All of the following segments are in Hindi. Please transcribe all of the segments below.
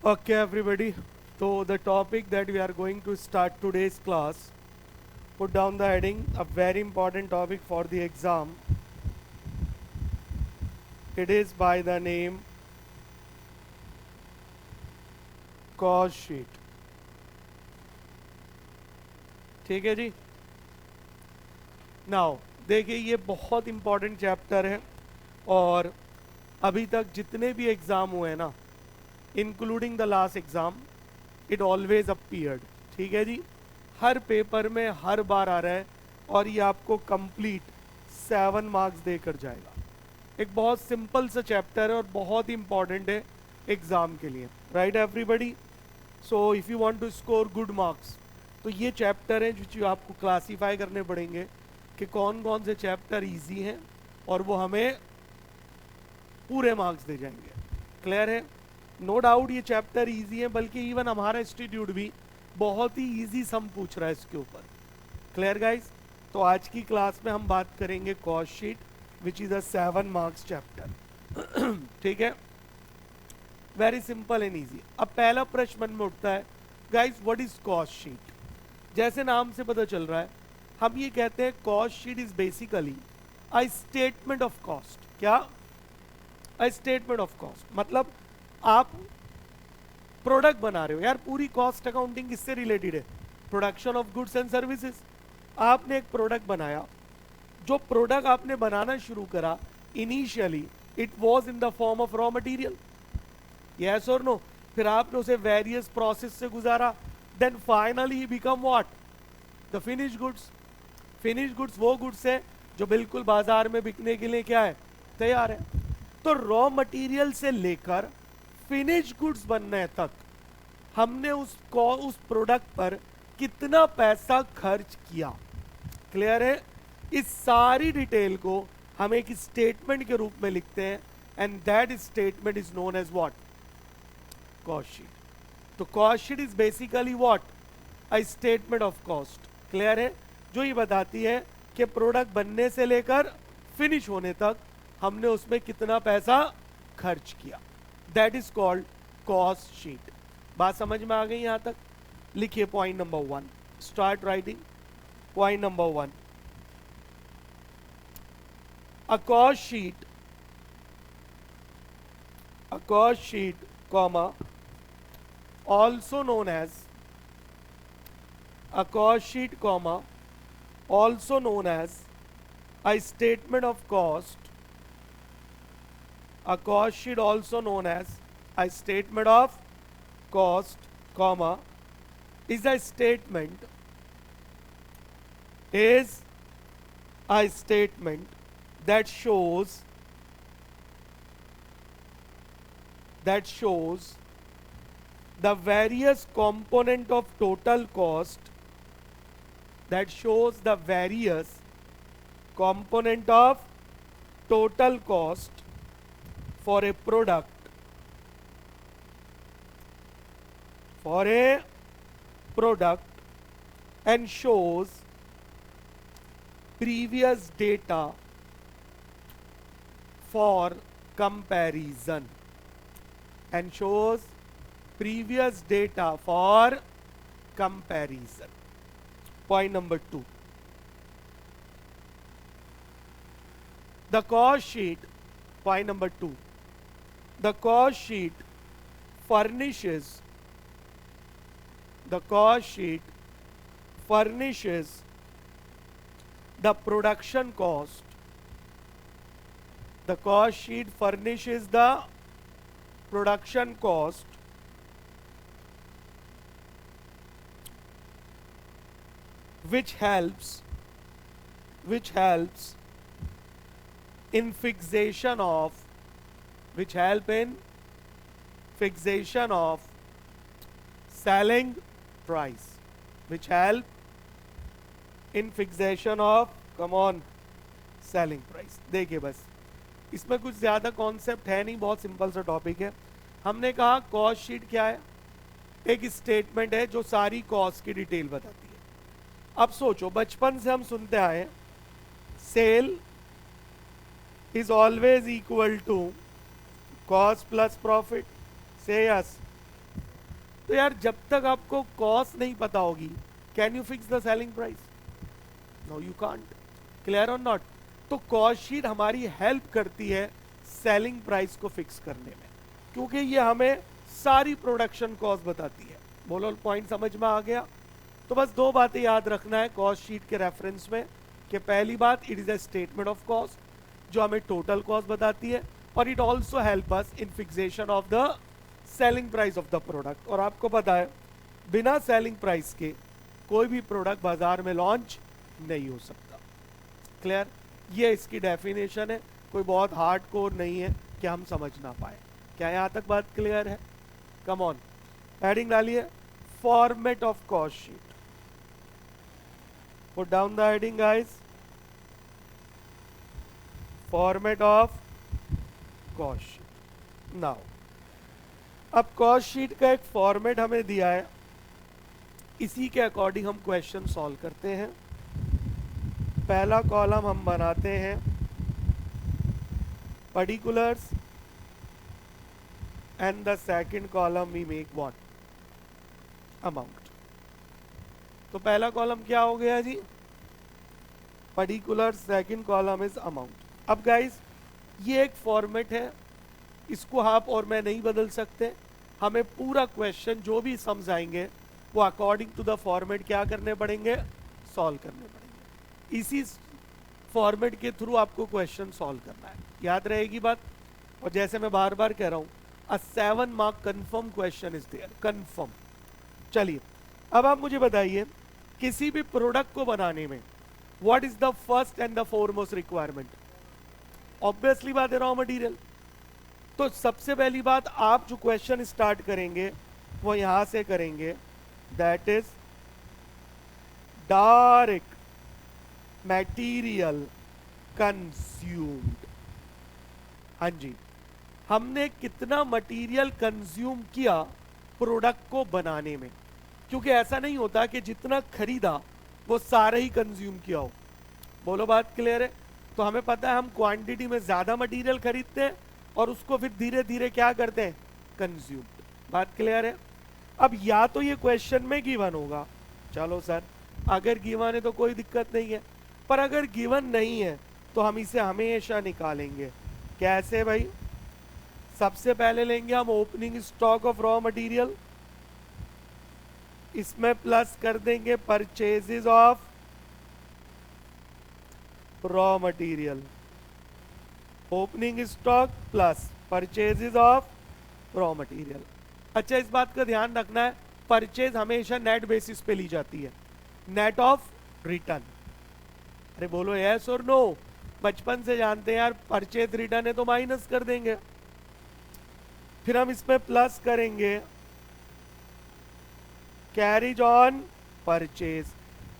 Okay, everybody. So the topic that we are going to start today's class, put down the heading, a very important topic for the exam. It is by the name cost sheet. ठीक है जी. नाउ देखिए ये बहुत इंपॉर्टेंट चैप्टर है और अभी तक जितने भी एग्ज़ाम हुए हैं ना, including the last exam, it always appeared. ठीक है जी. हर पेपर में हर बार आ रहा है और ये आपको कंप्लीट 7 मार्क्स देकर जाएगा. एक बहुत सिंपल सा चैप्टर है और बहुत ही इंपॉर्टेंट है एग्ज़ाम के लिए. Right everybody. So if you want to score good marks तो ये चैप्टर है जो आपको क्लासीफाई करने पड़ेंगे कि कौन कौन से चैप्टर इजी हैं और वो हमें पूरे मार्क्स दे जाएंगे. क्लियर है? नो डाउट ये चैप्टर इजी है, बल्कि इवन हमारा इंस्टीट्यूट भी बहुत ही इजी सम पूछ रहा है इसके ऊपर. Clear guys? तो आज की क्लास में हम बात करेंगे cost sheet which is a 7 marks chapter. ठीक है, वेरी सिंपल एंड ईजी. अब पहला प्रश्न मन में उठता है, guys what is cost sheet? जैसे नाम से पता चल रहा है, हम ये कहते हैं cost sheet is basically a statement of cost. क्या? A statement of cost. मतलब आप प्रोडक्ट बना रहे हो. यार पूरी कॉस्ट अकाउंटिंग किससे रिलेटेड है? Production of goods and services. आपने एक प्रोडक्ट बनाया. जो प्रोडक्ट आपने बनाना शुरू करा, initially it was in the form of raw material. Yes और नो? फिर आपने उसे वेरियस प्रोसेस से गुजारा, then finally he become what? The finish goods. Finish goods वो गुड्स है जो बिल्कुल बाजार में बिकने के लिए क्या है? तैयार है. तो रॉ मटेरियल से लेकर फिनिश गुड्स बनने तक हमने उस प्रोडक्ट पर कितना पैसा खर्च किया. क्लियर है? इस सारी डिटेल को हम एक स्टेटमेंट के रूप में लिखते हैं and that statement is known as what? Cost sheet. तो cost sheet is basically what? A statement of cost. Clear है? जो ये बताती है कि प्रोडक्ट बनने से लेकर फिनिश होने तक हमने उसमें कितना पैसा खर्च किया. That is called cost sheet. बात समझ में आ गई यहां तक? लिखिए point number 1. Start writing. Point number 1, a cost sheet comma also known as a cost sheet comma also known as a statement of cost. A cost sheet also known as a statement of cost comma is a statement that shows the various component of total cost, that shows the various component of total cost for a product, and shows previous data for comparison. And shows previous data for comparison. Point number 2. The cost sheet. Point number 2. The cost sheet furnishes the production cost. The cost sheet furnishes the production cost which helps in fixation of selling price. Which help in fixation of selling price. देखिए बस इसमें कुछ ज्यादा कॉन्सेप्ट है नहीं, बहुत सिंपल सा टॉपिक है. हमने कहा कॉस्ट शीट क्या है? एक स्टेटमेंट है जो सारी कॉस्ट की डिटेल बताती है. अब सोचो, बचपन से हम सुनते आए sale is always equal to cost plus profit. Say yes. तो यार जब तक आपको कॉस्ट नहीं पता होगी, can you fix the selling price? No you can't. Clear और नॉट? तो कॉस्ट शीट हमारी हेल्प करती है सेलिंग प्राइस को फिक्स करने में, क्योंकि ये हमें सारी प्रोडक्शन कॉस्ट बताती है। बोलो पॉइंट समझ में आ गया? तो बस दो बातें याद रखना है कॉस्ट शीट के रेफरेंस में, कि पहली बात, it is a statement of cost जो हमें टोटल कॉस्ट बताती है, और it also help us in fixation of the selling price of the product. और आपको पता है बिना सेलिंग प्राइस के कोई भी प्रोडक्ट बाजार में लॉन्च नहीं हो सकता। क्लियर? ये इसकी डेफिनेशन है, कोई बहुत हार्ड कोर नहीं है कि हम समझ ना पाए। क्या यहां तक बात क्लियर है? कम ऑन, हेडिंग डालिए, format of cost sheet. Put down the heading guys, format of cost sheet. Now अब कॉस्ट शीट का एक फॉर्मेट हमें दिया है, इसी के अकॉर्डिंग हम क्वेश्चन सॉल्व करते हैं। पहला कॉलम हम बनाते हैं particulars, and the second column we make what? Amount. तो पहला कॉलम क्या हो गया जी? Particular, second column is amount. अब गाइस ये एक फॉर्मेट है, इसको आप और मैं नहीं बदल सकते। हमें पूरा क्वेश्चन जो भी सम्स आएंगे वो अकॉर्डिंग टू द फॉर्मेट क्या करने पड़ेंगे? सॉल्व करने पड़ेंगे। इसी फॉर्मेट के थ्रू आपको क्वेश्चन सॉल्व करना है, याद रहेगी बात। और जैसे मैं बार बार कह रहा हूं, a 7 mark confirm question is there, confirm. चलिए अब आप मुझे बताइए, किसी भी प्रोडक्ट को बनाने में what is the first and the foremost requirement? Obviously बात है, रॉ मटेरियल। तो सबसे पहली बात, आप जो क्वेश्चन स्टार्ट करेंगे वो यहां से करेंगे, that is direct material consumed. हाँ जी, हमने कितना मटेरियल कंज्यूम किया प्रोडक्ट को बनाने में, क्योंकि ऐसा नहीं होता कि जितना खरीदा वो सारा ही कंज्यूम किया हो। बोलो बात क्लियर है? तो हमें पता है हम क्वांटिटी में ज्यादा मटेरियल खरीदते हैं और उसको फिर धीरे धीरे क्या करते हैं? कंज्यूम। बात क्लियर है? अब या तो ये क्वेश्चन में गिवन होगा, चलो सर अगर गिवन है तो कोई दिक्कत नहीं है, पर अगर गिवन नहीं है तो हम इसे हमेशा निकालेंगे। कैसे भाई? सबसे पहले लेंगे हम opening stock of raw material, इसमें प्लस कर देंगे purchases of raw material. Opening stock plus purchases of raw material. अच्छा, इस बात का ध्यान रखना है, परचेज हमेशा नेट बेसिस पे ली जाती है, नेट ऑफ रिटर्न। अरे बोलो यस और नो? बचपन से जानते हैं यार, परचेज रिटर्न है तो माइनस कर देंगे। फिर हम इसमें प्लस करेंगे कैरिज ऑन परचेज।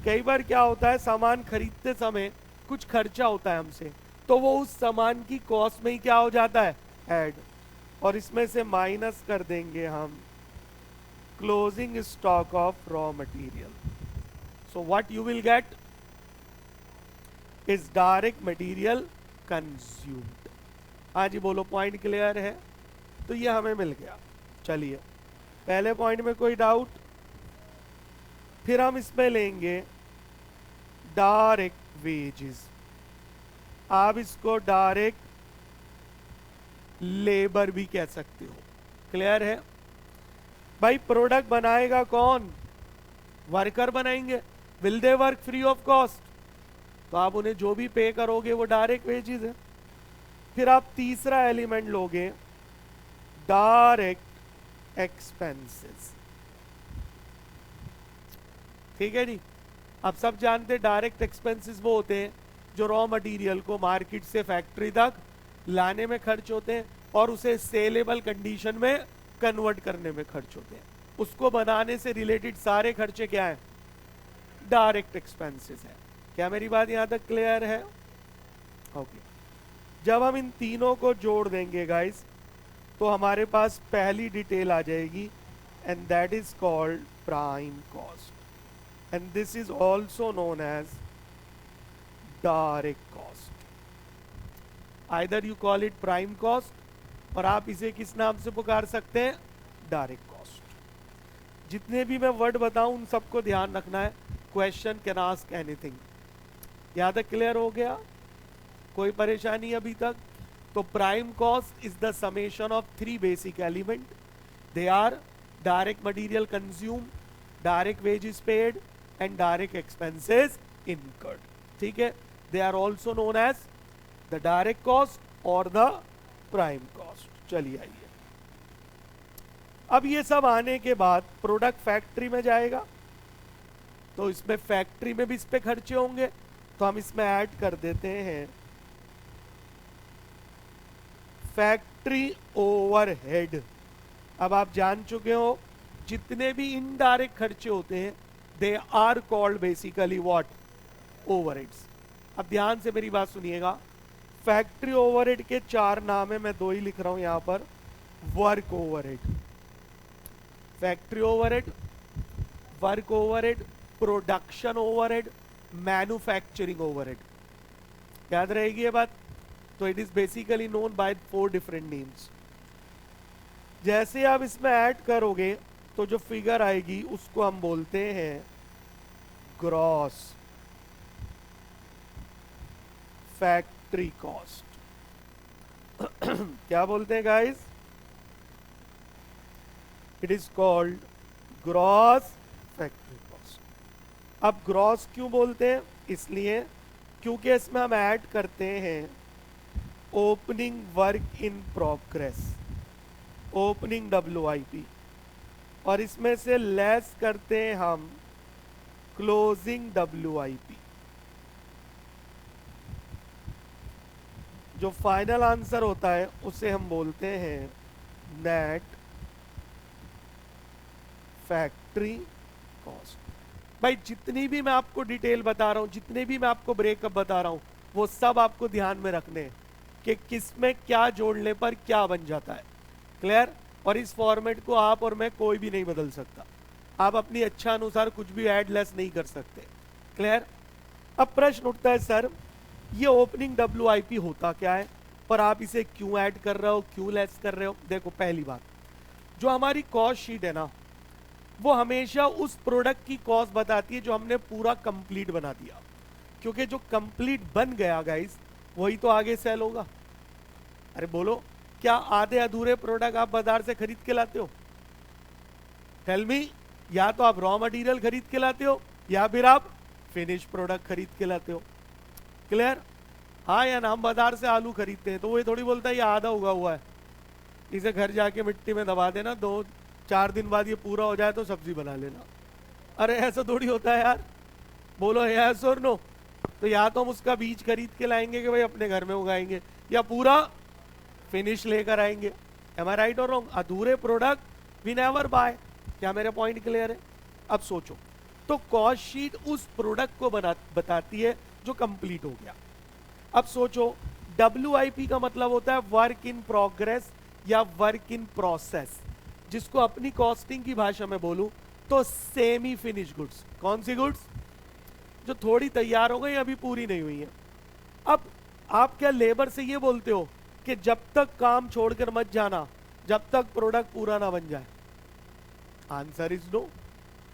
कई बार क्या होता है, सामान खरीदते समय कुछ खर्चा होता है हमसे, तो वो उस सामान की कॉस्ट में ही क्या हो जाता है? ऐड। और इसमें से माइनस कर देंगे हम closing stock of raw material. So what you will get is direct material consumed. हाँ जी बोलो, पॉइंट क्लियर है? तो ये हमें मिल गया। चलिए पहले पॉइंट में कोई डाउट? फिर हम इसमें लेंगे डायरेक्ट वेजेस। आप इसको डायरेक्ट लेबर भी कह सकते हो। क्लियर है भाई? प्रोडक्ट बनाएगा कौन? वर्कर बनाएंगे। Will they work free of cost? तो आप उन्हें जो भी पे करोगे वो डायरेक्ट वेजेस है। फिर आप तीसरा एलिमेंट लोगे डायरेक्ट एक्सपेंसेस। ठीक है जी? अब सब जानते हैं डायरेक्ट एक्सपेंसेस वो होते हैं जो रॉ मटेरियल को मार्केट से फैक्ट्री तक लाने में खर्च होते हैं और उसे सेलेबल कंडीशन में कन्वर्ट करने में खर्च होते हैं। उसको बनाने से रिलेटेड सारे खर्चे क्या हैं? डायरेक्ट एक्सपेंसेस है। क्या मेरी बात यहां तक क्लियर है? ओके। जब हम इन तीनों को जोड़ देंगे गाइस, तो हमारे पास पहली डिटेल आ जाएगी, and that is called prime cost, and this is also known as direct cost. Either you call it prime cost, और आप इसे किस नाम से पुकार सकते हैं? Direct cost. जितने भी मैं वर्ड बताऊं उन सबको ध्यान रखना है। Question can ask anything. यहां तक क्लियर हो गया? कोई परेशानी अभी तक? तो prime cost is the summation of three basic element. They are direct material consume, direct wages paid and direct expenses incurred. ठीक है, they are also known as the direct cost और द प्राइम कॉस्ट। चलिए आइए, अब ये सब आने के बाद प्रोडक्ट फैक्ट्री में जाएगा, तो इसमें फैक्ट्री में भी इस पे खर्चे होंगे, तो हम इसमें ऐड कर देते हैं फैक्ट्री ओवरहेड। अब आप जान चुके हो जितने भी इनडायरेक्ट खर्चे होते हैं they are called basically what? Overheads. अब ध्यान से मेरी बात सुनिएगा, फैक्ट्री ओवरहेड के चार नाम है, मैं दो ही लिख रहा हूं यहां पर। Work overhead, factory overhead, work overhead, production overhead, manufacturing overhead. याद रहेगी ये बात? तो it is basically known by 4 different names. जैसे आप इसमें ऐड करोगे तो जो फिगर आएगी उसको हम बोलते हैं ग्रॉस फैक्ट्री कॉस्ट। क्या बोलते हैं guys? It is called gross factory cost. अब ग्रॉस क्यों बोलते हैं? इसलिए क्योंकि इसमें हम ऐड करते हैं opening work in progress, opening WIP, और इसमें से लेस करते हैं हम क्लोजिंग WIP। जो फाइनल आंसर होता है उसे हम बोलते हैं नेट फैक्ट्री कॉस्ट। भाई जितनी भी मैं आपको डिटेल बता रहा हूं, जितने भी मैं आपको ब्रेकअप बता रहा हूं, वो सब आपको ध्यान में रखने हैं कि किसमें क्या जोड़ने पर क्या बन जाता है। क्लियर? और इस फॉर्मेट को आप और मैं कोई भी नहीं बदल सकता। आप अपनी इच्छा अनुसार कुछ भी ऐड लेस नहीं कर सकते। क्लियर? अब प्रश्न उठता है, सर ये ओपनिंग WIP होता क्या है, पर आप इसे क्यों ऐड कर रहे हो, क्यों लेस कर रहे हो? देखो, पहली बात, जो हमारी कॉस्ट शीट है ना, वो हमेशा उस प्रोडक्ट की कॉस्ट बताती है जो हमने पूरा कंप्लीट बना दिया, क्योंकि जो कंप्लीट बन गया गाइस वही तो आगे सेल होगा। अरे बोलो, क्या आधे अधूरे प्रोडक्ट आप बाजार से खरीद के लाते हो? Tell me. या तो आप रॉ मटेरियल खरीद के लाते हो या फिर आप फिनिश प्रोडक्ट खरीद के लाते हो। क्लियर? हाँ या ना? हम बाजार से आलू खरीदते हैं तो वो थोड़ी बोलता है ये आधा उगा हुआ है, इसे घर जाके मिट्टी में दबा देना, 2-4 दिन बाद ये पूरा हो जाए तो सब्जी बना लेना। अरे ऐसा थोड़ी होता है यार। बोलो यस और नो। तो या तो हम उसका बीज खरीद के लाएंगे कि भाई अपने घर में उगाएंगे, या पूरा फिनिश लेकर आएंगे। एम आई राइट और रॉन्ग? अधूरे प्रोडक्ट वी नेवर बाय। क्या मेरा पॉइंट क्लियर है? अब सोचो, तो कॉस्ट शीट उस प्रोडक्ट को बताती है जो कंप्लीट हो गया। अब सोचो, WIP का मतलब होता है वर्क इन प्रोग्रेस या वर्क इन प्रोसेस, जिसको अपनी कॉस्टिंग की भाषा में बोलूं तो सेमी फिनिश गुड्स। कौन सी गुड्स? जो थोड़ी तैयार हो गई, अभी पूरी नहीं हुई है। अब आप क्या लेबर से ये बोलते हो कि जब तक काम छोड़कर मत जाना जब तक प्रोडक्ट पूरा ना बन जाए? Answer is no.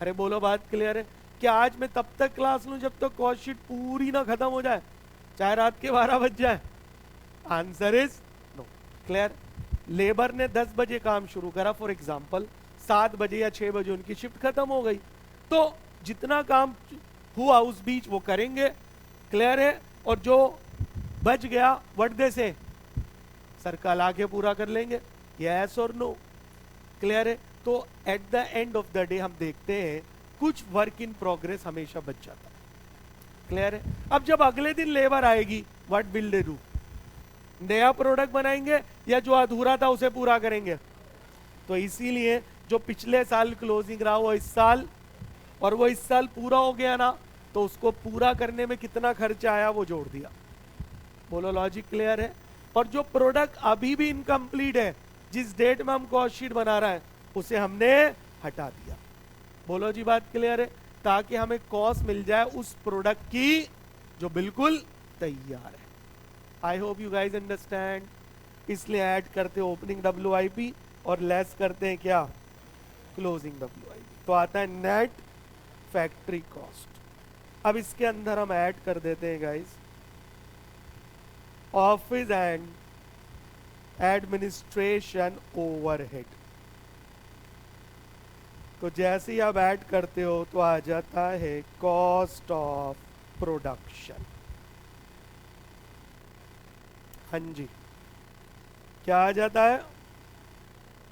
अरे बोलो, बात क्लियर है? क्या आज मैं तब तक क्लास लूं जब तक कॉस्ट शीट पूरी ना खत्म हो जाए, चाहे रात के 12 बज जाए? Answer is no. Clear? Labour ने 10 बजे काम शुरू करा, फॉर एग्जांपल 7 बजे या 6 बजे उनकी शिफ्ट खत्म हो गई, तो जितना काम हुआ उस बीच वो करेंगे। क्लियर है? और जो बच गया व्हाट दे से, सर कल आके पूरा कर लेंगे। यस और नो? क्लियर है? तो eight the end of the day हम देखते हैं कुछ वर्क इन प्रोग्रेस हमेशा बच जाता है। क्लियर है? अब जब अगले दिन लेबर आएगी, व्हाट विल दे डू? नया प्रोडक्ट बनाएंगे या जो अधूरा था उसे पूरा करेंगे? तो इसीलिए जो पिछले साल क्लोजिंग रहा वो इस साल, और वो इस साल पूरा हो गया ना, तो उसको पूरा करने में कितना खर्चा आया वो जोड़ दिया। बोलो लॉजिक क्लियर है? और जो प्रोडक्ट अभी भी इनकम्प्लीट है, जिस डेट में हम कॉस्ट शीट बना रहा है, उसे हमने हटा दिया। बोलो जी, बात क्लियर है? ताकि हमें कॉस्ट मिल जाए उस प्रोडक्ट की जो बिल्कुल तैयार है। I hope you guys understand. इसलिए ऐड करते ओपनिंग WIP और लेस करते हैं क्या? क्लोजिंग WIP, तो आता है नेट फैक्ट्री कॉस्ट। अब इसके अंदर हम ऐड कर देते हैं guys office and administration overhead. तो जैसे ही आप ऐड करते हो तो आ जाता है कॉस्ट ऑफ प्रोडक्शन। हाँ जी, क्या आ जाता है?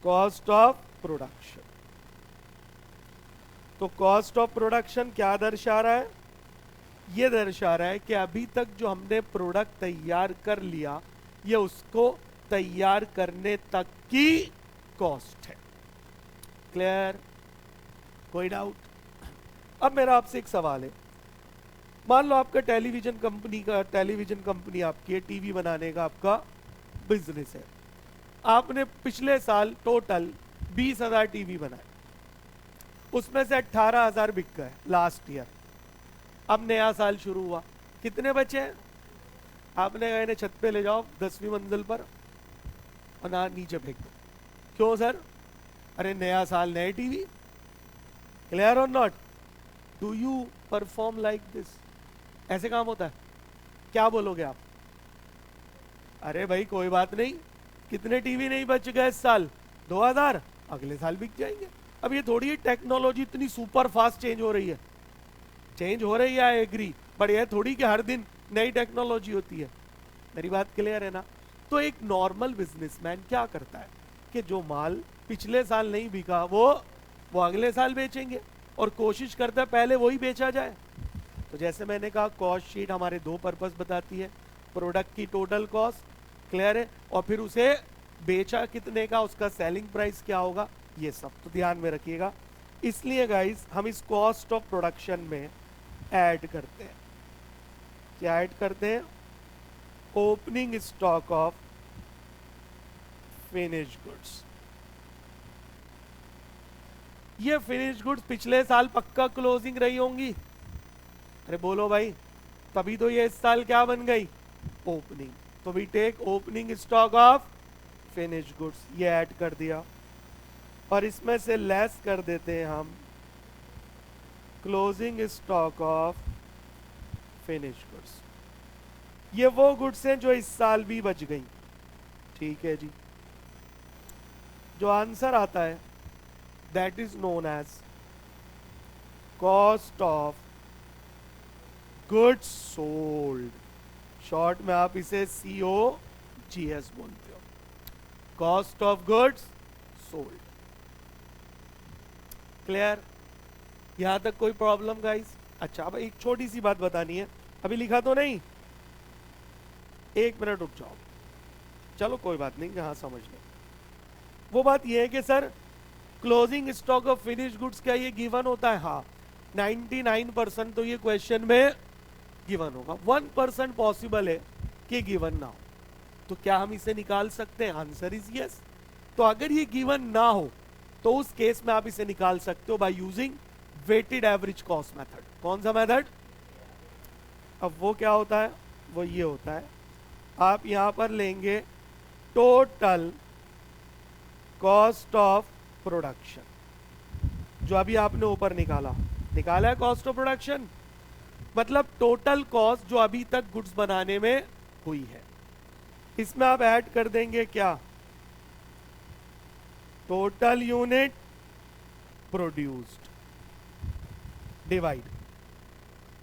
Cost of production. तो कॉस्ट ऑफ प्रोडक्शन क्या दर्शा रहा है? ये दर्शा रहा है कि अभी तक जो हमने प्रोडक्ट तैयार कर लिया ये उसको तैयार करने तक की कॉस्ट है। क्लियर? कोई डाउट? अब मेरा आपसे एक सवाल है, मान लो आपका टेलीविजन कंपनी आपकी है, टीवी बनाने का आपका बिजनेस है। आपने पिछले साल टोटल 20,000 टीवी बनाए, उसमें से 18,000 बिक गए लास्ट ईयर। अब नया साल शुरू हुआ, कितने बचे हैं? आपने कहा इन्हें छत पे ले जाओ 10वीं मंजिल पर और ना नीचे फेंक दो। क्यों सर? अरे नया साल नए टीवी। क्लियर और not? Do you perform like this? ऐसे काम होता है? क्या बोलोगे आप? अरे भाई कोई बात नहीं, कितने टीवी नहीं बच गए इस साल? 2,000, अगले साल बिक जाएंगे। अब ये थोड़ी टेक्नोलॉजी इतनी सुपर फास्ट चेंज हो रही है, चेंज हो रही है, आई एग्री, पर यह थोड़ी कि हर दिन नई टेक्नोलॉजी होती है। मेरी बात क्लियर है ना? तो एक नॉर्मल बिजनेसमैन क्या करता है कि जो माल पिछले साल नहीं बिका वो अगले साल बेचेंगे और कोशिश करता है पहले वही बेचा जाए। तो जैसे मैंने कहा कॉस्ट शीट हमारे दो पर्पस बताती है, प्रोडक्ट की टोटल कॉस्ट, क्लियर है, और फिर उसे बेचा कितने का, उसका सेलिंग प्राइस क्या होगा, ये सब तो ध्यान में रखिएगा। इसलिए गाइस हम इस कॉस्ट ऑफ प्रोडक्शन में ऐड करते हैं, क्या ऐड करते हैं? Opening stock of finish goods. ये फिनिश गुड्स पिछले साल पक्का क्लोजिंग रही होंगी। अरे बोलो भाई, तभी तो ये इस साल क्या बन गई? ओपनिंग। तो we take opening stock of finish goods, ये ऐड कर दिया, और इसमें से लेस कर देते हैं हम closing stock of finish goods. ये वो गुड्स हैं जो इस साल भी बच गई। ठीक है जी, जो आंसर आता है that is known as cost of goods sold. Short में आप इसे COGS बोलते हो, cost of goods sold. Clear? यहां तक कोई प्रॉब्लम गाइस? अच्छा, अब एक छोटी सी बात बतानी है, अभी लिखा तो नहीं? एक मिनट रुक जाओ, चलो कोई बात नहीं, हाँ समझ लो। वो बात ये है कि sir closing stock of finish goods क्या ये गिवन होता है? हाँ, 99% तो ये क्वेश्चन में गिवन होगा, 1% पॉसिबल है कि गिवन ना हो। तो क्या हम इसे निकाल सकते हैं? Answer is yes. तो अगर ये गिवन ना हो तो उस केस में आप इसे निकाल सकते हो by using weighted average cost method. कौन सा मेथड? अब वो क्या होता है? वो ये होता है, आप यहां पर लेंगे टोटल कॉस्ट ऑफ प्रोडक्शन, जो अभी आपने ऊपर निकाला है कॉस्ट ऑफ प्रोडक्शन, मतलब टोटल कॉस्ट जो अभी तक गुड्स बनाने में हुई है। इसमें आप ऐड कर देंगे क्या? Total unit produced divide.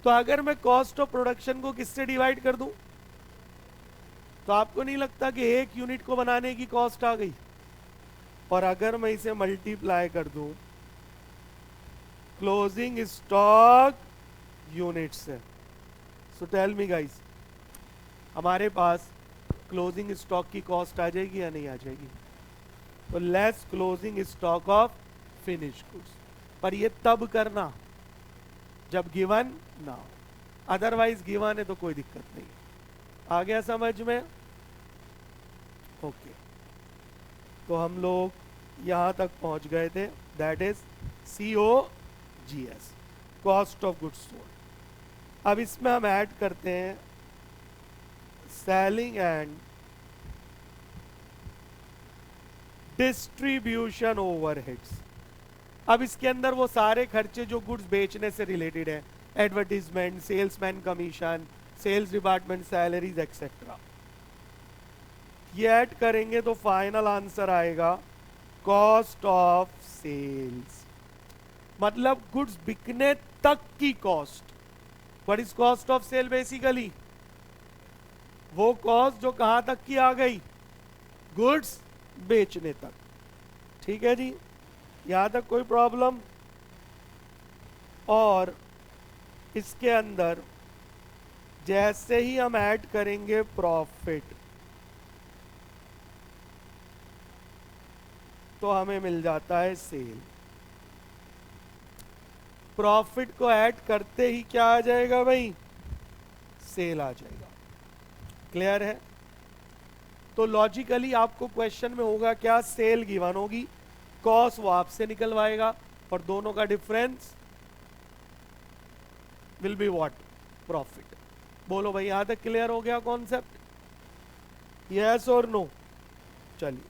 तो अगर मैं कॉस्ट ऑफ प्रोडक्शन को किससे डिवाइड कर दूं तो आपको नहीं लगता कि एक यूनिट को बनाने की कॉस्ट आ गई? और अगर मैं इसे मल्टीप्लाई कर दूं क्लोजिंग स्टॉक यूनिट से, सो टेल मी गाइस, हमारे पास क्लोजिंग स्टॉक की कॉस्ट आ जाएगी या नहीं आ जाएगी? तो less closing stock of finish goods, पर ये तब करना जब गिवन ना हो, अदरवाइज गिवन है तो कोई दिक्कत नहीं। आ गया समझ में? ओके, तो हम लोग यहां तक पहुंच गए थे, that is COGS, cost of goods sold. अब इसमें हम ऐड करते हैं सेलिंग एंड डिस्ट्रीब्यूशन ओवरहेड्स। अब इसके अंदर वो सारे खर्चे जो गुड्स बेचने से रिलेटेड है, advertisement, salesman commission, sales department salaries etcetera, ये ऐड करेंगे तो फाइनल आंसर आएगा कॉस्ट ऑफ सेल्स, मतलब गुड्स बिकने तक की cost. What is cost of sale? Basically वो कॉस्ट जो कहां तक की आ गई, गुड्स बेचने तक। ठीक है जी, यहां तक कोई प्रॉब्लम? और इसके अंदर जैसे ही हम ऐड करेंगे प्रॉफिट, तो हमें मिल जाता है सेल। प्रॉफिट को ऐड करते ही क्या आ जाएगा भाई? सेल आ जाएगा। क्लियर है? तो लॉजिकली आपको क्वेश्चन में होगा क्या, सेल गिवन होगी, कॉस्ट वो आपसे निकलवाएगा, और दोनों का difference will be what? Profit. बोलो भाई, यहां तक क्लियर हो गया कॉन्सेप्ट? यस और नो? चलिए,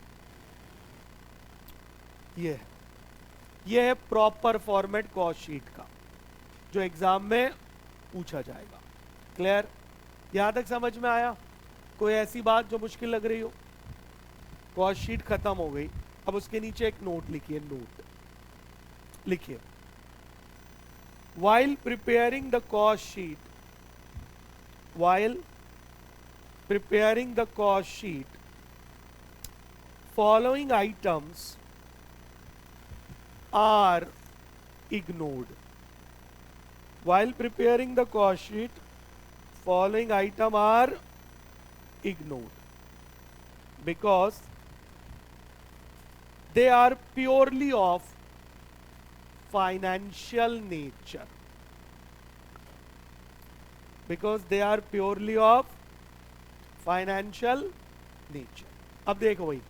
ये है प्रॉपर फॉर्मेट कॉस्ट शीट का, जो एग्जाम में पूछा जाएगा। क्लियर? यहां तक समझ में आया? कोई ऐसी बात जो मुश्किल लग रही हो? कॉस्ट शीट खत्म हो गई, अब उसके नीचे एक नोट लिखिए। नोट लिखिए, while preparing the cost sheet, while preparing the cost sheet, following items are ignored. While preparing the cost sheet, following item are ignored because they are purely of financial nature. Because they are purely of financial nature. अब देखो भाई,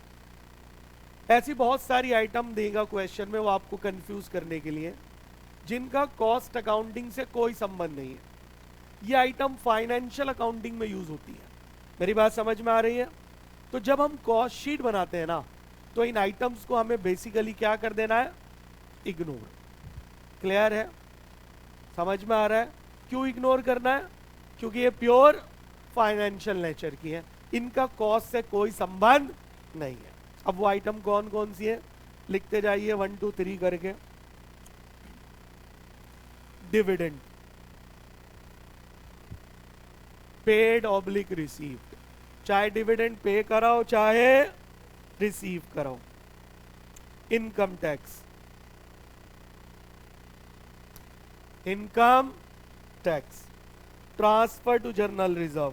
ऐसी बहुत सारी आइटम देगा क्वेश्चन में, वो आपको कंफ्यूज करने के लिए, जिनका कॉस्ट अकाउंटिंग से कोई संबंध नहीं है। ये आइटम फाइनेंशियल अकाउंटिंग में यूज होती है। मेरी बात समझ में आ रही है? तो जब हम कॉस्ट शीट बनाते हैं ना, तो इन आइटम्स को हमें बेसिकली क्या कर देना है? इग्नोर। क्लियर है? समझ में आ रहा है? क्यों इग्नोर करना है? क्योंकि ये प्योर फाइनेंशियल नेचर की है, इनका कॉस्ट से कोई संबंध नहीं है। अब वो आइटम कौन कौन सी है, लिखते जाइए 1 2 3 करके। डिविडेंड, पेड ऑब्लिक रिसीव्ड, चाहे डिविडेंड पे कराओ चाहे रिसीव कराओ। Income tax, income tax, transfer to general reserve,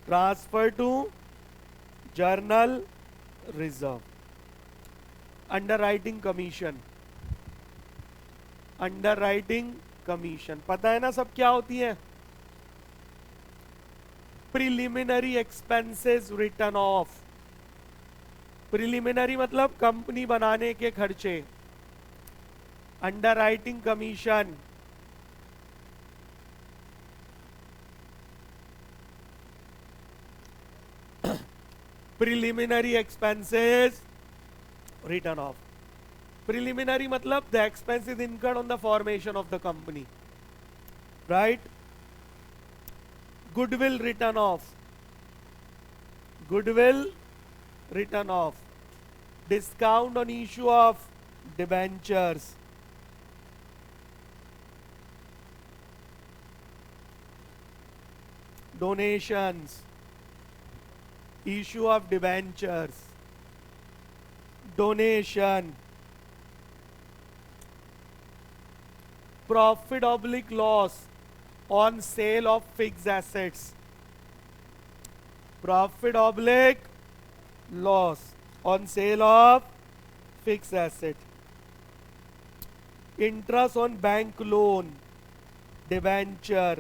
transfer to general reserve, underwriting commission, underwriting commission, पता है ना सब क्या होती है? Preliminary expenses written off, preliminary मतलब कंपनी बनाने के खर्चे, underwriting commission, preliminary expenses written off. Preliminary मतलब the expenses incurred on the formation of the company, right? Goodwill written off, goodwill written of, discount on issue of debentures, donations, issue of debentures, donation, profit oblique loss on sale of fixed assets, profit oblique loss on sale of fixed asset, interest on bank loan, debenture,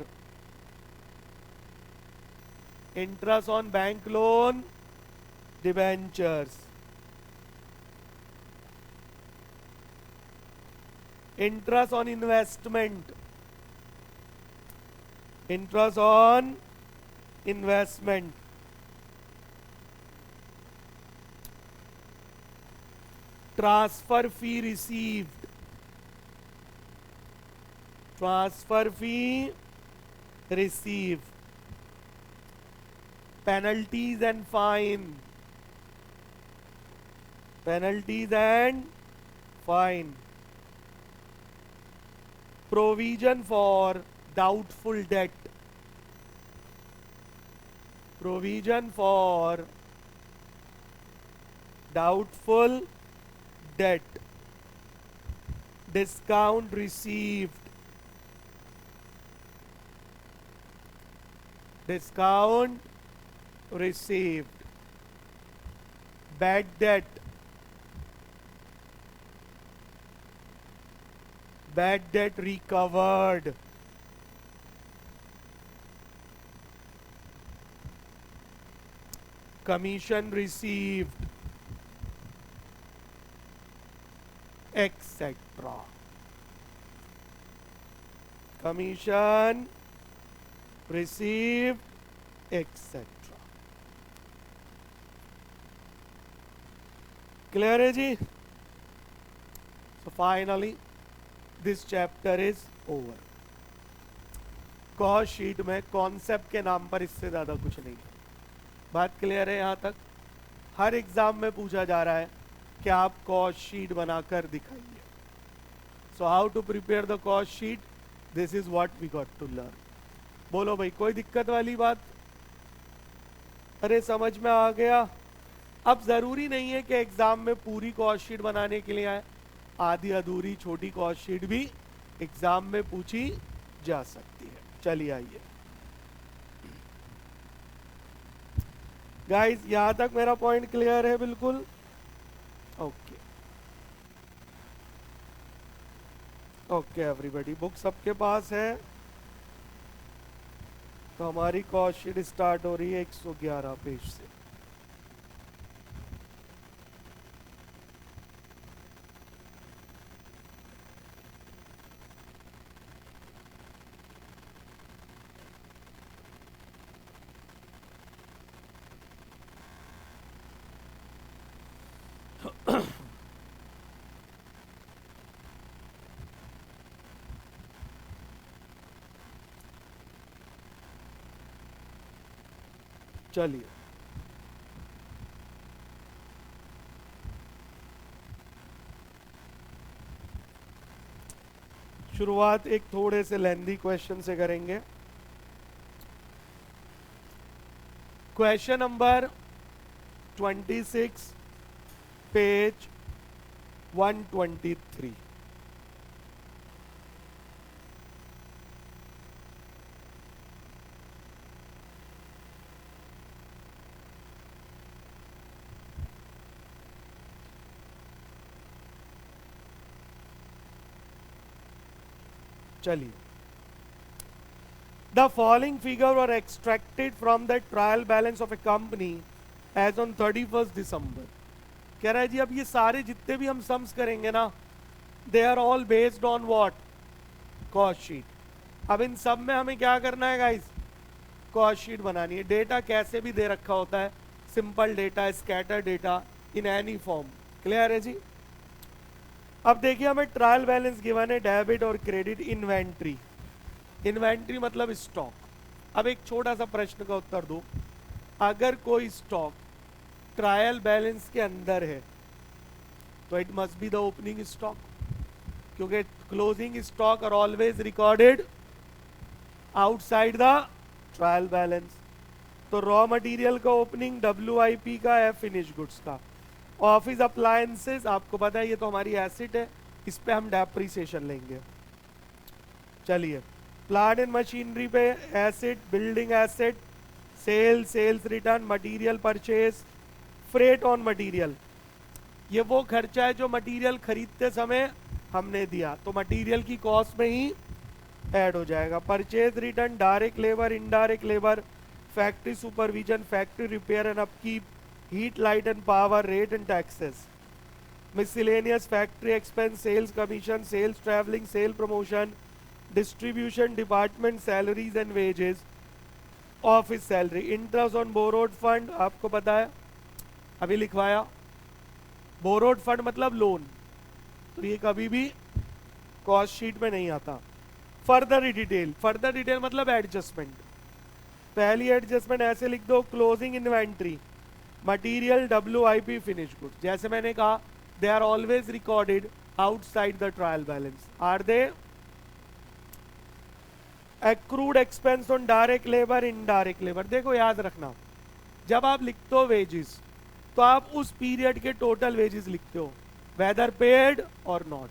interest on bank loan, debentures, interest on investment, interest on investment, transfer fee received, transfer fee receive, penalties and fine, penalties and fine, provision for doubtful debt, provision for doubtful debt, discount received, discount received, bad debt, bad debt recovered, commission received, etc. Commission received, etc. Clear है जी? So finally this chapter is over. Cost sheet में कॉन्सेप्ट के नाम पर इससे ज्यादा कुछ नहीं है. बात क्लियर है यहां तक? हर एग्जाम में पूछा जा रहा है कि आप कॉस्ट शीट बनाकर दिखाइए. So how to prepare the cost sheet, this is what we got to learn. बोलो भाई, कोई दिक्कत वाली बात? अरे समझ में आ गया. अब जरूरी नहीं है कि एग्जाम में पूरी कॉस्ट शीट बनाने के लिए आए, आधी अधूरी छोटी कॉस्ट शीट भी एग्जाम में पूछी जा सकती है. चलिए आइए गाइस, यहां तक मेरा पॉइंट क्लियर है बिल्कुल? ओके ओके एवरीबॉडी, बुक सबके पास है? तो हमारी कॉस्ट शीट स्टार्ट हो रही है 111 पेज से. चलिए शुरुआत एक थोड़े से लेंथी क्वेश्चन से करेंगे. Question number 26 page 123. चलिए, the following figure were extracted from the trial balance of a company as on 31 December. कह रहा है जी, अब ये सारे जितने भी हम सम्स करेंगे ना, they are all based on what? Cost sheet. अब इन सब में हमें क्या करना है गाइस? कॉस्ट शीट बनानी है. डेटा कैसे भी दे रखा होता है, simple data, scatter data, in any form. Clear है जी? अब देखिए, हमें ट्रायल बैलेंस गिवन है, डेबिट और क्रेडिट. इन्वेंट्री, इन्वेंट्री मतलब स्टॉक. अब एक छोटा सा प्रश्न का उत्तर दो. अगर कोई स्टॉक ट्रायल बैलेंस के अंदर है तो it must be the opening stock, क्योंकि closing stock are always recorded outside the trial balance. तो रॉ मटेरियल का ओपनिंग WIP का है, फिनिश गुड्स का. ऑफिस अप्लायंसेस आपको पता है ये तो हमारी एसेट है, इस पे हम डेप्रिसिएशन लेंगे. चलिए, प्लांट एंड मशीनरी पे asset, building asset, sales return, material purchase, freight on material. ये वो खर्चा है जो मटेरियल खरीदते समय हमने दिया, तो मटेरियल की कॉस्ट में ही ऐड हो जाएगा. Purchase return, direct labour, indirect labour, factory supervision, factory repair and upkeep, heat, light and power, rate and taxes, miscellaneous factory expense, sales commission, sales traveling, sale promotion, distribution, department salaries and wages, office salary, interest on borrowed fund आपको पता है, अभी लिखवाया. बोरोड फंड मतलब लोन, तो ये कभी भी कॉस्ट शीट में नहीं आता। फर्दर डिटेल मतलब एडजस्टमेंट। पहली एडजस्टमेंट ऐसे लिख दो, closing inventory material WIP finish good, जैसे मैंने कहा they are always recorded outside the trial balance. Are they accrued expense on direct labour indirect labour. देखो याद रखना, जब आप लिखते हो वेजेस तो आप उस पीरियड के टोटल वेजेस लिखते हो, वेदर पेड और नॉट।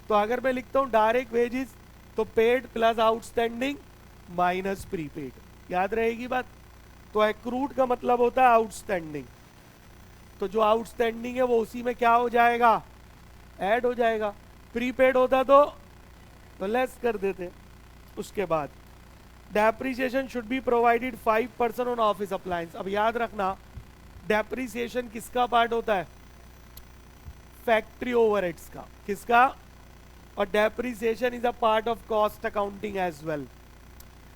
तो अगर मैं लिखता हूं डायरेक्ट वेजेस तो paid plus outstanding minus prepaid, याद रहेगी बात। तो एक्रूड का मतलब होता है आउटस्टैंडिंग, तो जो आउटस्टैंडिंग है वो उसी में क्या हो जाएगा, ऐड हो जाएगा। प्रीपेड होता तो लेस कर देते। उसके बाद depreciation should be provided 5% on office appliance. अब याद रखना डेप्रिसिएशन किसका पार्ट होता है, फैक्ट्री ओवरहेड्स का। किसका, और depreciation is a part of cost accounting as well.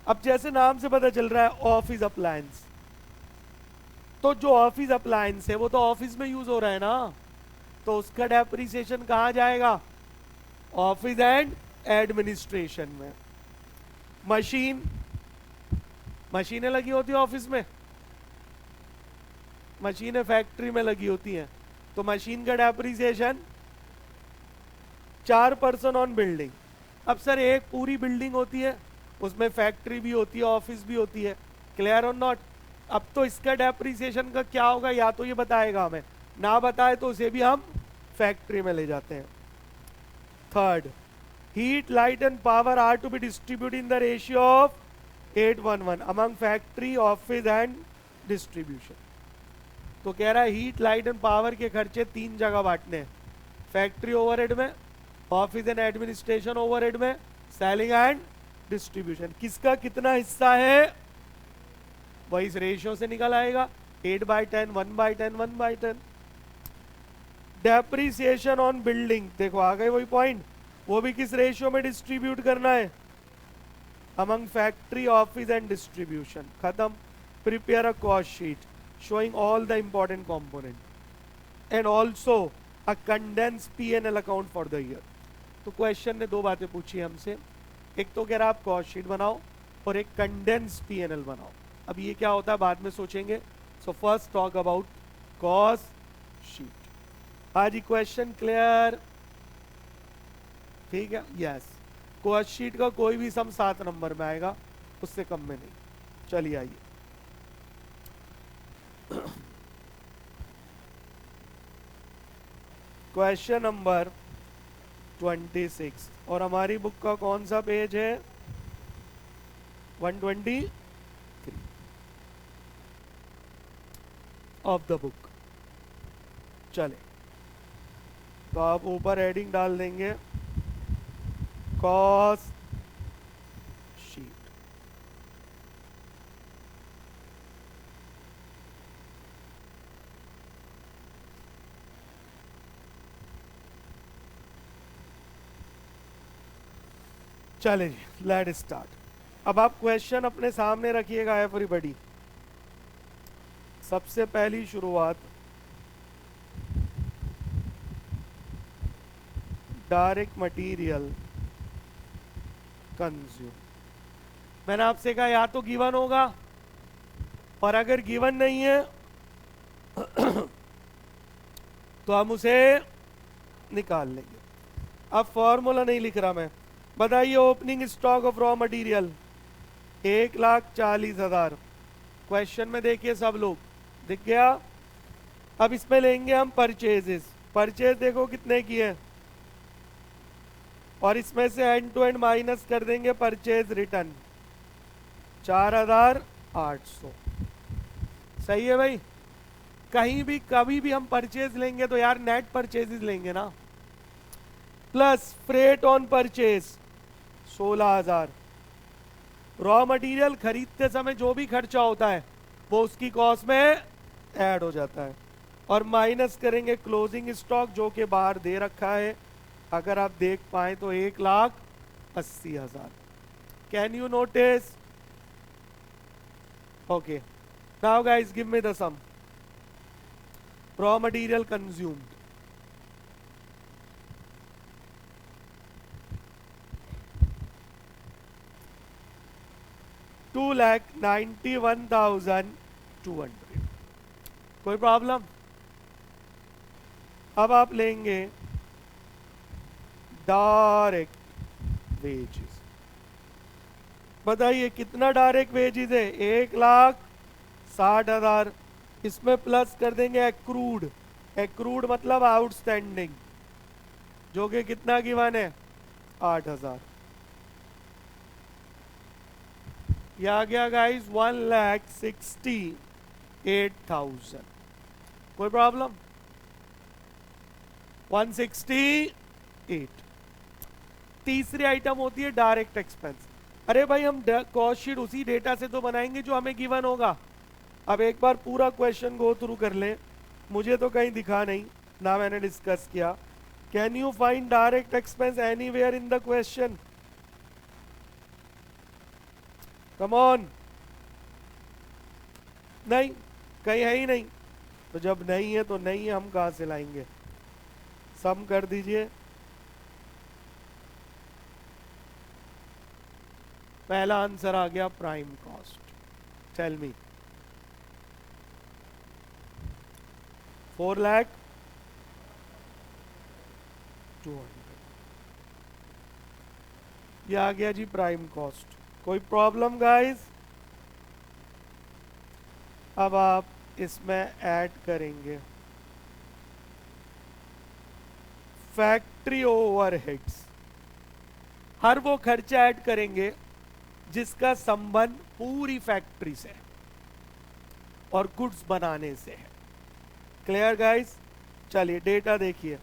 अब जैसे नाम से पता चल रहा है ऑफिस अप्लायंस, तो जो ऑफिस अप्लायंस है वो तो ऑफिस में यूज हो रहा है ना, तो उसका डेप्रिसिएशन कहाँ जाएगा, ऑफिस एंड एडमिनिस्ट्रेशन में। मशीनें लगी होती है ऑफिस में, मशीनें फैक्ट्री में लगी होती हैं, तो मशीन का डेप्रिसिएशन 4% ऑन बिल्डिंग। अब सर एक पूरी बिल्डिंग होती है, उसमें फैक्ट्री भी होती है ऑफिस भी होती है, क्लियर और नॉट। अब तो इसका डेप्रिसिएशन का क्या होगा, या तो ये बताएगा हमें, ना बताए तो उसे भी हम फैक्ट्री में ले जाते हैं। Third, heat light and power are to be distribute in the ratio of 8:1 among factory office and distribution. तो कह रहा है हीट लाइट एंड पावर के खर्चे 3 जगह बांटने हैं, फैक्ट्री ओवरहेड में, ऑफिस एंड एडमिनिस्ट्रेशन ओवरहेड में, सेलिंग एंड डिस्ट्रीब्यूशन। किसका कितना हिस्सा है वही इस रेशियो से निकल आएगा, 8/10, 1/10, 1/10। डेप्रिसिएशन ऑन बिल्डिंग, देखो आ गए वही पॉइंट, वो भी किस रेशियो में डिस्ट्रीब्यूट करना है, among factory office and distribution. खत्म। Prepare a cost sheet showing all the important component and also a condensed P&L account for the year। तो क्वेश्चन ने 2 बातें पूछी हमसे, एक तो कह रहा आप कॉस्ट शीट बनाओ और एक कंडेंस्ड P&L बनाओ। अब ये क्या होता है बाद में सोचेंगे, so first talk about cost sheet. आज क्वेश्चन क्लियर, ठीक है, यस। कॉस्ट शीट का कोई भी सम 7 नंबर में आएगा, उससे कम में नहीं। चलिए आइए, क्वेश्चन नंबर 26 और हमारी बुक का कौन सा पेज है, 123 ऑफ द बुक। चले तो आप ऊपर हेडिंग डाल देंगे कॉस्ट शीट। चले जी, लेट स्टार्ट। अब आप क्वेश्चन अपने सामने रखिएगा एवरीबॉडी। सबसे पहली शुरुआत डायरेक्ट मटेरियल कंज्यूम। मैंने आपसे कहा या तो गिवन होगा, और अगर गिवन नहीं है तो हम उसे निकाल लेंगे। अब फॉर्मूला नहीं लिख रहा मैं, बताइए opening stock of raw material 1,40,000। Question में देखिए सब लोग, दिख गया। अब इसमें लेंगे हम परचेजेस, परचेज देखो कितने की है, और इसमें से एंड टू एंड माइनस कर देंगे परचेज रिटर्न 4,800। सही है भाई। कहीं भी कभी भी हम परचेज लेंगे तो यार नेट परचेजेस लेंगे ना, plus freight on purchase 16,000। Raw material खरीदते समय जो भी खर्चा होता है वो उसकी कॉस्ट में ऐड हो जाता है, और माइनस करेंगे क्लोजिंग स्टॉक जो कि बाहर दे रखा है, अगर आप देख पाए तो 1,80,000। Can you notice? Okay, now guys give me the sum. Raw material consumed 2,91,200. कोई प्रॉब्लम? अब आप लेंगे डायरेक्ट वेजेस. बताइए कितना डायरेक्ट वेजेस है? 1,60,000. इसमें प्लस कर देंगे एक्रूड. एक्रूड मतलब आउटस्टैंडिंग, जो कि कितना गिवन है? 8,000. ये आ गया गाइस 1,68,000. कोई प्रॉब्लम? 168. तीसरी आइटम होती है डायरेक्ट एक्सपेंस. अरे भाई हम कॉस्ट शीट उसी डेटा से तो बनाएंगे जो हमें गिवन होगा. अब एक बार पूरा क्वेश्चन गो थ्रू कर लें. मुझे तो कहीं दिखा नहीं, ना मैंने डिस्कस किया. Can you find direct expense anywhere in the question? Come on. नहीं, कहीं है ही नहीं. तो जब नहीं है तो नहीं है, हम कहां से लाएंगे? सम कर दीजिए. पहला आंसर आ गया प्राइम कॉस्ट. Tell me. 4,02,000. ये आ गया जी प्राइम कॉस्ट. कोई प्रॉब्लम गाइस? अब आप इसमें ऐड करेंगे फैक्ट्री ओवरहेड्स. हर वो खर्चा ऐड करेंगे जिसका संबंध पूरी फैक्ट्री से है और गुड्स बनाने से है. Clear guys? चलिए डेटा देखिए.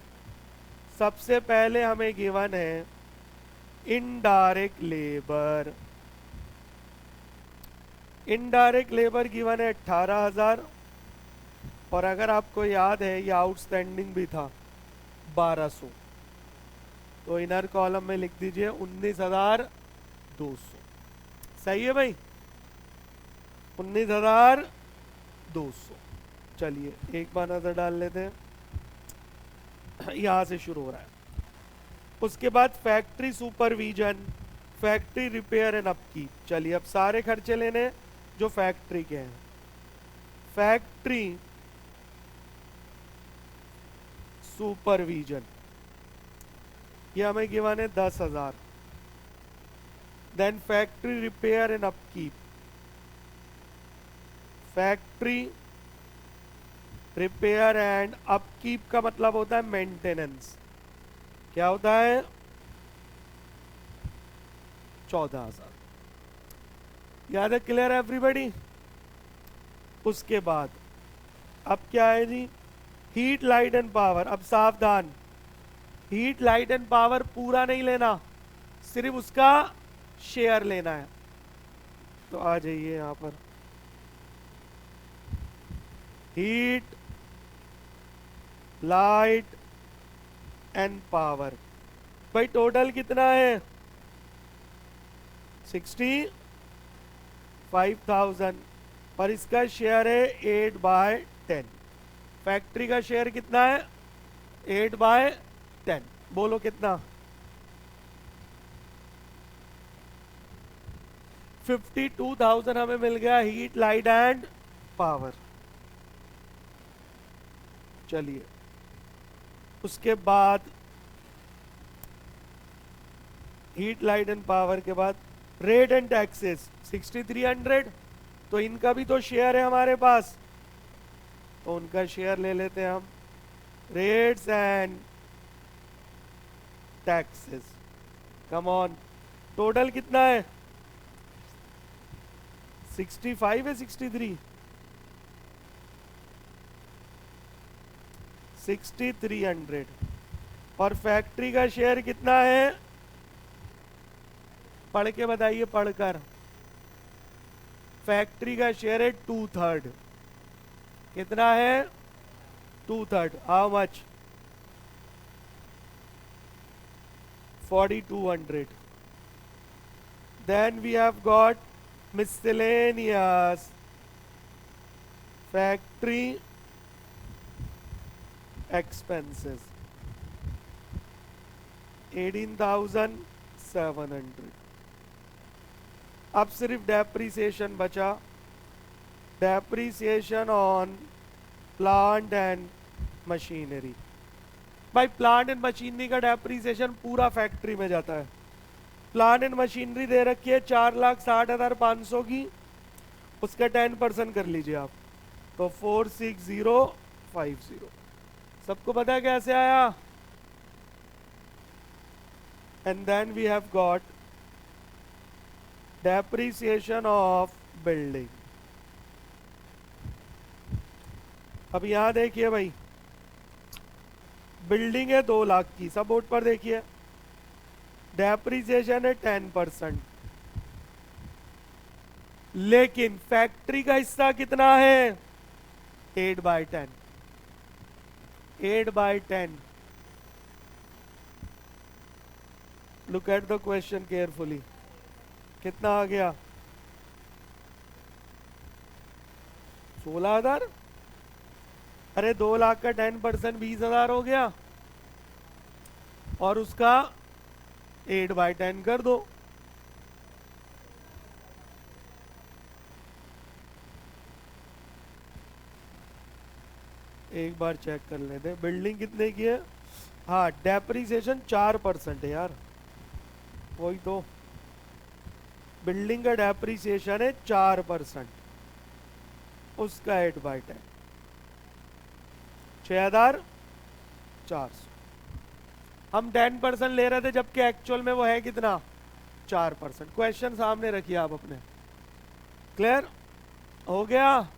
सबसे पहले हमें गिवन है indirect labour. Indirect labour given है 18,000. और अगर आपको याद है ये आउटस्टैंडिंग भी था 1,200. तो इनर कॉलम में लिख दीजिए 19,200. सही है भाई? 19,200. चलिए एक बार नजर डाल लेते हैं. यहां से शुरू हो रहा है. उसके बाद factory supervision, factory repair and upkeep. चलिए अब सारे खर्चे लेने जो फैक्ट्री के हैं. फैक्ट्री सुपरविजन ये हमें गिवन है 10,000. Then factory repair and upkeep. Factory repair and upkeep का मतलब होता है मेंटेनेंस. क्या होता है? 14,000. याद है? Clear everybody? उसके बाद अब क्या है जी? Heat light and power. अब सावधान, हीट लाइट एंड पावर पूरा नहीं लेना, सिर्फ उसका शेयर लेना है. तो आ जाइए यहां पर. Heat light and power. भाई टोटल कितना है? 65,000. और इसका शेयर है 8/10. फैक्ट्री का शेयर कितना है? 8/10. बोलो कितना? 52,000 हमें मिल गया हीट लाइट एंड पावर. चलिए उसके बाद हीट लाइट एंड पावर के बाद रेट एंड टैक्सेस 6,300. तो इनका भी तो शेयर है हमारे पास, तो उनका शेयर ले लेते हैं हम. Rates and taxes. Come on. Total कितना है? 65 है 63? 6,300. और फैक्ट्री का शेयर कितना है? पढ़ के बताइए, पढ़कर. फैक्ट्री का शेयर है 2/3. कितना है? 2/3. How much? 4,200. Then we have got miscellaneous factory expenses 18,700. अब सिर्फ डेप्रिसिएशन बचा, depreciation on plant and machinery. भाई प्लांट एंड मशीनरी का डेप्रिसिएशन पूरा फैक्ट्री में जाता है। प्लांट एंड मशीनरी दे रखी है 4,60,500 की, उसका 10% कर लीजिए आप, तो 46050। सबको पता है कैसे आया? And then we have got depreciation of building. अब यहां देखिए भाई, बिल्डिंग है 2 लाख की, सब बोर्ड पर देखिए, डेप्रिसिएशन है 10%, लेकिन फैक्ट्री का हिस्सा कितना है? 8/10। 8/10। Look at the question carefully, कितना आ गया? 16,000। अरे 2 लाख का 10% 20,000 हो गया, और उसका 8/10 कर दो। एक बार चेक कर लेते हैं बिल्डिंग कितने की है। हाँ, डेप्रिसिएशन 4% है यार, वही तो, बिल्डिंग का डेप्रिसिएशन है 4%, उसका 8/10, 6,400। हम 10% ले रहे थे, जबकि एक्चुअल में वो है कितना? 4%। क्वेश्चन सामने रखिए आप अपने। क्लियर हो गया?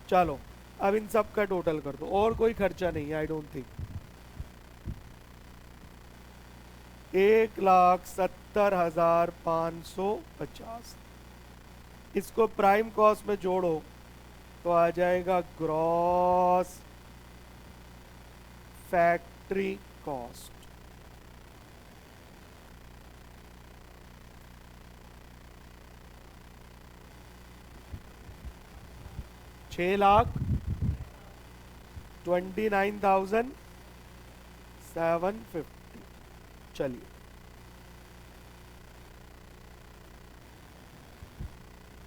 चलो अब इन सब का टोटल कर दो, और कोई खर्चा नहीं है आई डोंट थिंक। 1,70,550। इसको प्राइम कॉस्ट में जोड़ो तो आ जाएगा ग्रॉस फैक्ट्री कॉस्ट। $6,29,750। चलिए,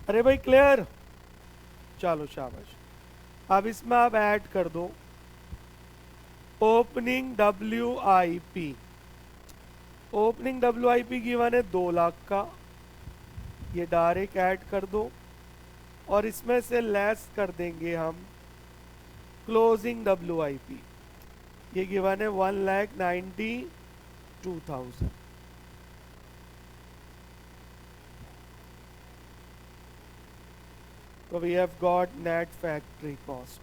अरे भाई क्लियर? चलो शाबाश। अब इसमें आप ऐड कर दो opening WIP। Opening WIP given है 2 लाख का, ये डायरेक्ट ऐड कर दो, और इसमें से लेस कर देंगे हम क्लोजिंग WIP, ये गिवन है 1,92,000। तो we have got net factory cost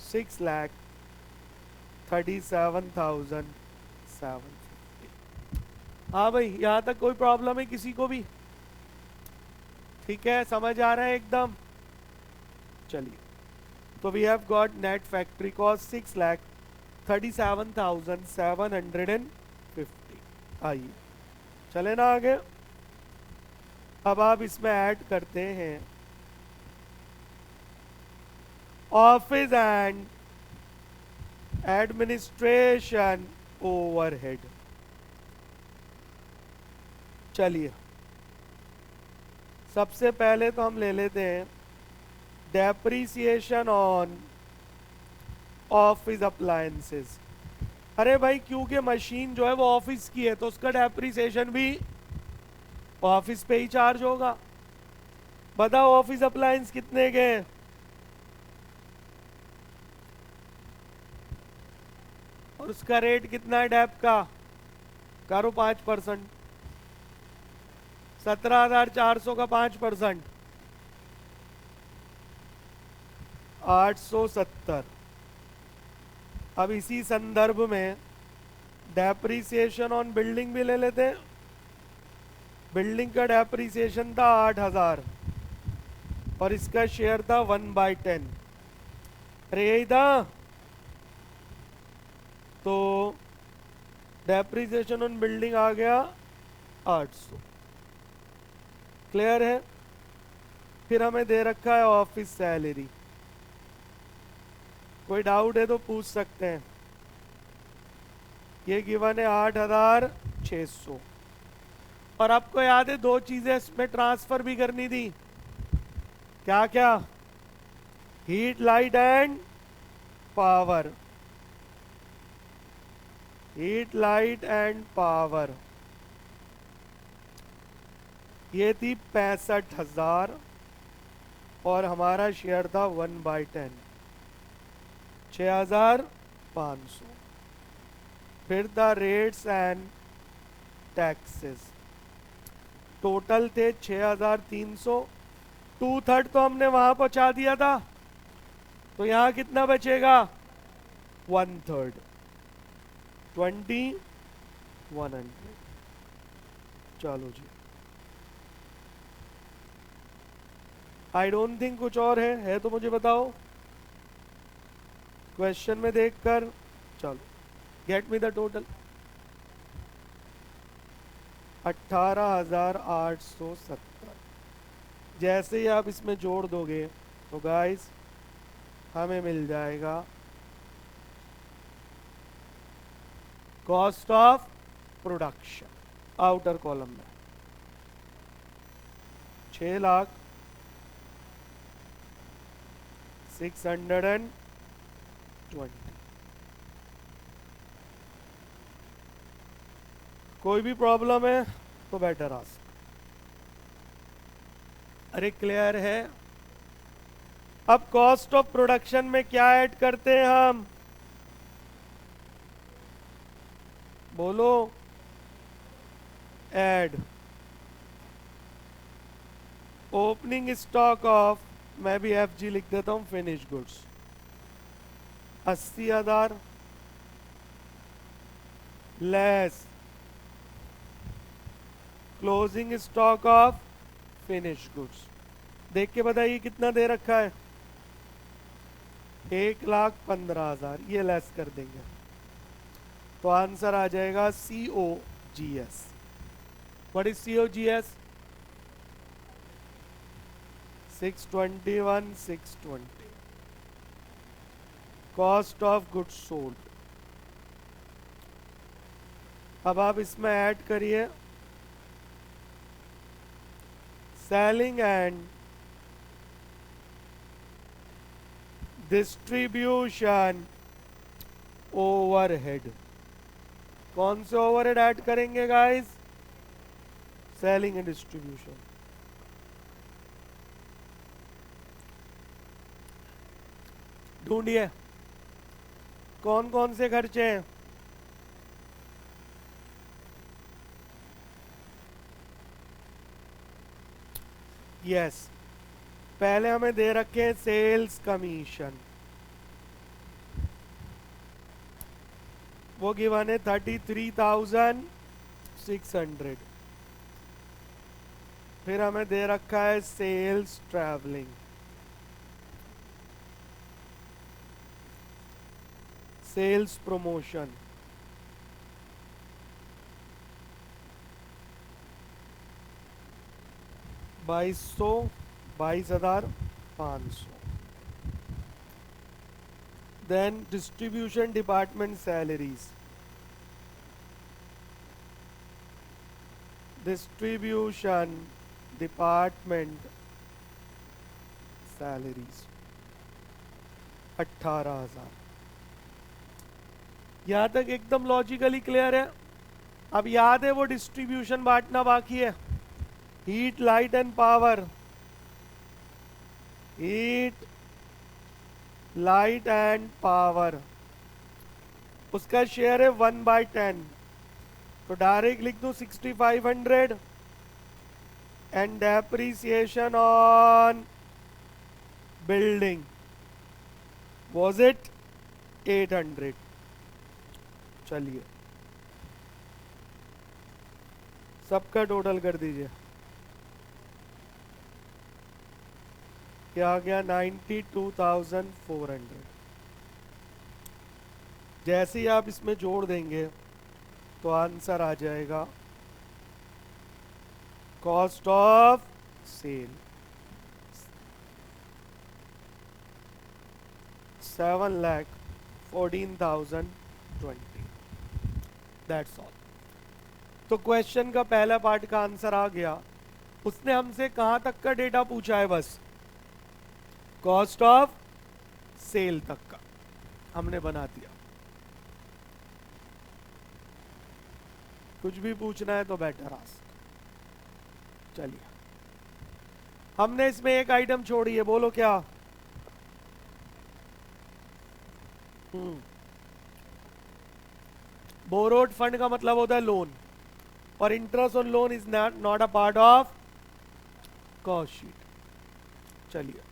6,37,750। हाँ भाई, यहाँ तक कोई प्रॉब्लम है किसी को भी? ठीक है, समझ आ रहा है एकदम? चलिए, तो we have got net factory cost 6,37,750। आइए चले ना आगे। अब आप इसमें ऐड करते हैं ऑफिस एंड एडमिनिस्ट्रेशन ओवरहेड। चलिए, सबसे पहले तो हम ले लेते हैं डेप्रिसिएशन ऑन ऑफिस अप्लायंसेस। अरे भाई, क्योंकि मशीन जो है वो ऑफिस की है, तो उसका डेप्रिसिएशन भी ऑफिस पे ही चार्ज होगा। बताओ ऑफिस अप्लायंस कितने के हैं? और उसका रेट कितना है डेप का? करो 5%। 17,400 का 5%, 870। अब इसी संदर्भ में डेप्रिसिएशन ऑन बिल्डिंग भी ले लेते हैं। बिल्डिंग का डेप्रिसिएशन था 8,000, और इसका शेयर था 1/10। अरे यही था, तो डेप्रिसिएशन ऑन बिल्डिंग आ गया 800। क्लियर है? फिर हमें दे रखा है ऑफिस सैलरी। कोई डाउट है तो पूछ सकते हैं। ये गिवन है 8,600, और आपको याद है दो चीजें इसमें ट्रांसफर भी करनी थी, क्या क्या? Heat, light and power. Heat, light and power, ये थी 65,000 और हमारा शेयर था 1/10, 6,500। फिर the rates and taxes total थे 6,300। 2/3 तो हमने वहां पहुंचा दिया था, तो यहां कितना बचेगा? 1/3, 2,100। चलो जी, आई डोंट थिंक कुछ और है तो मुझे बताओ क्वेश्चन में देखकर। चलो, गेट मी द टोटल। 18,870। जैसे ही आप इसमें जोड़ दोगे तो गाइस हमें मिल जाएगा cost of production outer column में 6,06,20। कोई भी प्रॉब्लम है तो बेटर आस्क। अरे क्लियर है? अब कॉस्ट ऑफ प्रोडक्शन में क्या ऐड करते हैं हम? बोलो। ऐड ओपनिंग स्टॉक ऑफ, मैं भी FG लिख देता हूं, finish goods 80,000 less closing stock of finish goods. देख के बताइए कितना दे रखा है? 1,15,000। ये लेस कर देंगे तो आंसर आ जाएगा COGS। What is COGS? 621, 620 cost of goods sold. अब आप इसमें ऐड करिए सेलिंग एंड डिस्ट्रीब्यूशन ओवरहेड। कौन से ओवरहेड ऐड करेंगे गाइस? Selling and distribution. ढूंढिए कौन कौन से खर्चे हैं। यस, पहले हमें दे रखे हैं सेल्स कमीशन, वो गिवन है 33,600। फिर हमें दे रखा है sales travelling, sales promotion, $2,500। Then distribution department salaries, distribution department salaries 18,000। यहां तक एकदम लॉजिकली क्लियर है? अब याद है वो डिस्ट्रीब्यूशन बांटना बाकी है। Heat, light and power, heat, light and power, उसका शेयर है 1/10। तो डायरेक्ट लिख दूं 6,500 and depreciation on building was it 800। चलिए सबका टोटल कर दीजिए, क्या आ गया? 92,400। जैसे ही आप इसमें जोड़ देंगे तो आंसर आ जाएगा cost of sale 7,14,020। That's all. तो क्वेश्चन का पहला पार्ट का आंसर आ गया। उसने हमसे कहां तक का डेटा पूछा है? बस कॉस्ट ऑफ सेल तक का हमने बना दिया। कुछ भी पूछना है तो बेटर आस्क। चलिए, हमने इसमें एक आइटम छोड़ी है, बोलो क्या? बोरोड फंड का मतलब होता है लोन, और interest on loan is not a part of cost sheet. चलिए,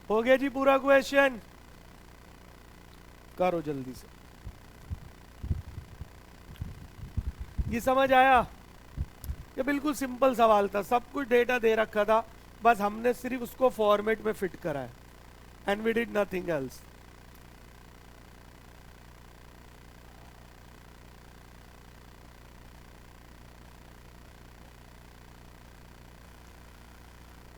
हो गया जी पूरा क्वेश्चन? करो जल्दी से। ये समझ आया? ये बिल्कुल सिंपल सवाल था, सब कुछ डेटा दे रखा था, बस हमने सिर्फ उसको फॉर्मेट में फिट करा है, and we did nothing else.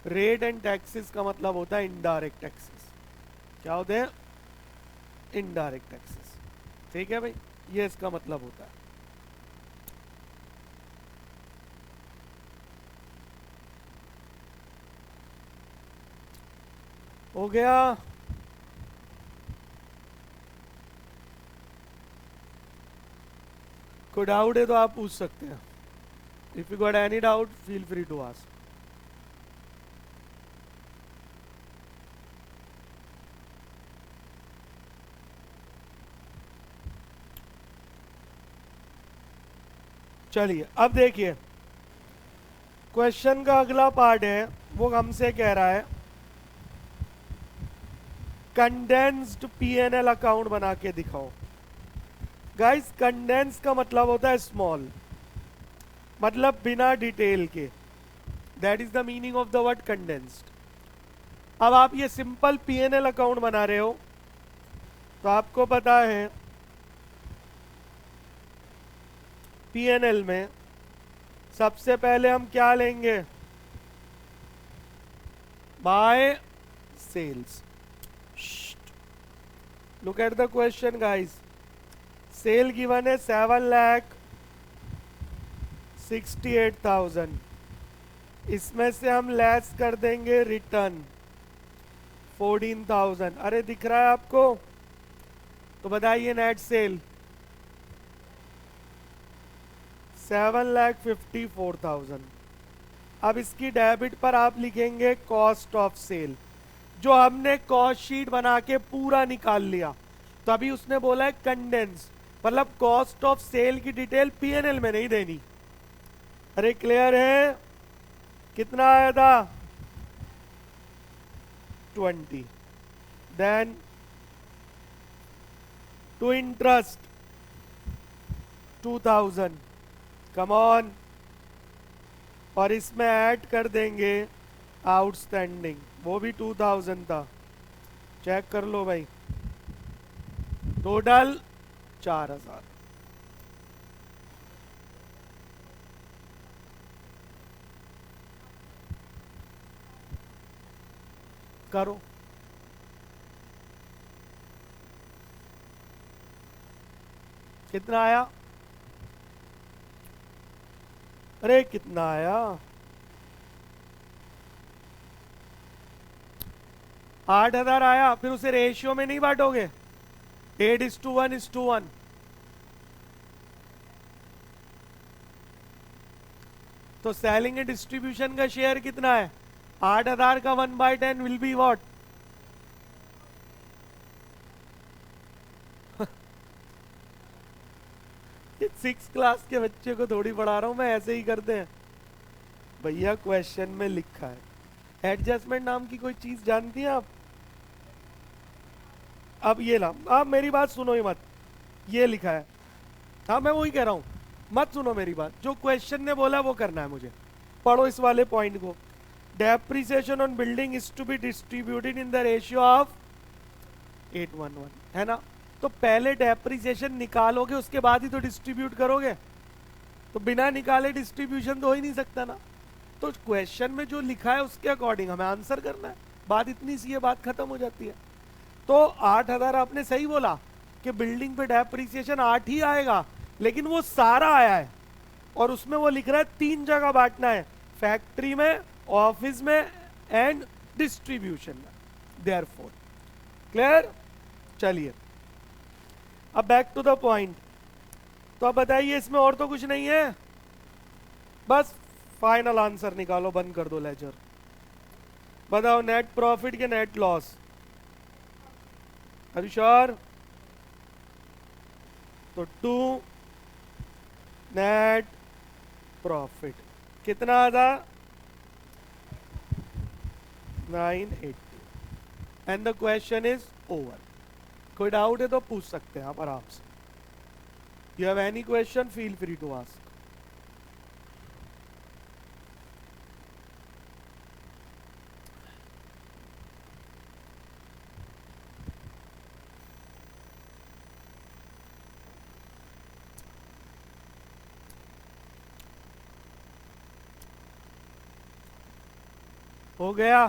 Rate and taxes का मतलब होता है इनडायरेक्ट टैक्सेस। क्या होते हैं? Indirect taxes. ठीक है भाई, ये इसका मतलब होता है। हो गया? कोई डाउट है तो आप पूछ सकते हैं। If you got any doubt feel free to ask. चलिए, अब देखिए क्वेश्चन का अगला पार्ट है, वो हमसे कह रहा है कंडेंस्ड पीएनएल अकाउंट बना के दिखाओ। गाइस, कंडेंस का मतलब होता है स्मॉल, मतलब बिना डिटेल के। That is the meaning of the word condensed. अब आप ये सिंपल पीएनएल अकाउंट बना रहे हो, तो आपको पता है पीएनएल में सबसे पहले हम क्या लेंगे? By sales. Look at the question guys. Sale given है 7,68,000। इसमें से हम लेस कर देंगे रिटर्न 14,000। अरे दिख रहा है आपको? तो बताइए नेट सेल 7,54,000। अब इसकी डेबिट पर आप लिखेंगे कॉस्ट ऑफ सेल, जो हमने कॉस्ट शीट बना के पूरा निकाल लिया। तो अभी उसने बोला है कंडेंस, मतलब कॉस्ट ऑफ सेल की डिटेल पीएनएल में नहीं देनी। अरे क्लियर है? कितना आया था? 20। Then to interest 2,000। Come on. और इसमें ऐड कर देंगे आउटस्टैंडिंग, वो भी 2,000 था। चेक कर लो भाई, टोटल 4,000। करो। कितना आया? अरे कितना आया? 8,000 आया। फिर उसे रेशियो में नहीं बांटोगे? 8:1:1। तो सेलिंग एंड डिस्ट्रीब्यूशन का शेयर कितना है? 8,000 का 1/10 will be what? Six class के बच्चे को थोड़ी पढ़ा रहा हूं मैं, ऐसे ही करते हैं भैया। क्वेश्चन में लिखा है। एडजस्टमेंट नाम की कोई चीज जानती हैं आप? अब ये ला, आप मेरी बात सुनो ही मत। ये लिखा है, हाँ मैं वही कह रहा हूं, मत सुनो मेरी बात। जो क्वेश्चन ने बोला वो करना है मुझे। पढ़ो इस वाले पॉइंट को। Depreciation on building is to be distributed in the ratio of 8:1:1, है ना? तो पहले डेप्रिसिएशन निकालोगे, उसके बाद ही तो डिस्ट्रीब्यूट करोगे। तो बिना निकाले डिस्ट्रीब्यूशन तो हो ही नहीं सकता ना। तो क्वेश्चन में जो लिखा है उसके अकॉर्डिंग हमें आंसर करना है। बात इतनी सी है, बात खत्म हो जाती है। तो 8,000 आपने सही बोला, कि बिल्डिंग पे डेप्रिसिएशन 8 ही आएगा, लेकिन वो सारा आया है और उसमें वो लिख रहा है 3 जगह बांटना है, फैक्ट्री में, ऑफिस में एंड डिस्ट्रीब्यूशन में। Therefore clear. चलिए अब बैक टू द पॉइंट। तो अब बताइए इसमें और तो कुछ नहीं है, बस फाइनल आंसर निकालो, बंद कर दो लेजर। बताओ नेट प्रॉफिट के net loss. Are you sure? तो 2 नेट प्रॉफिट कितना था? 980 and the question is over. कोई डाउट है तो पूछ सकते हैं आप आराम से। You have any question feel free to ask. हो गया?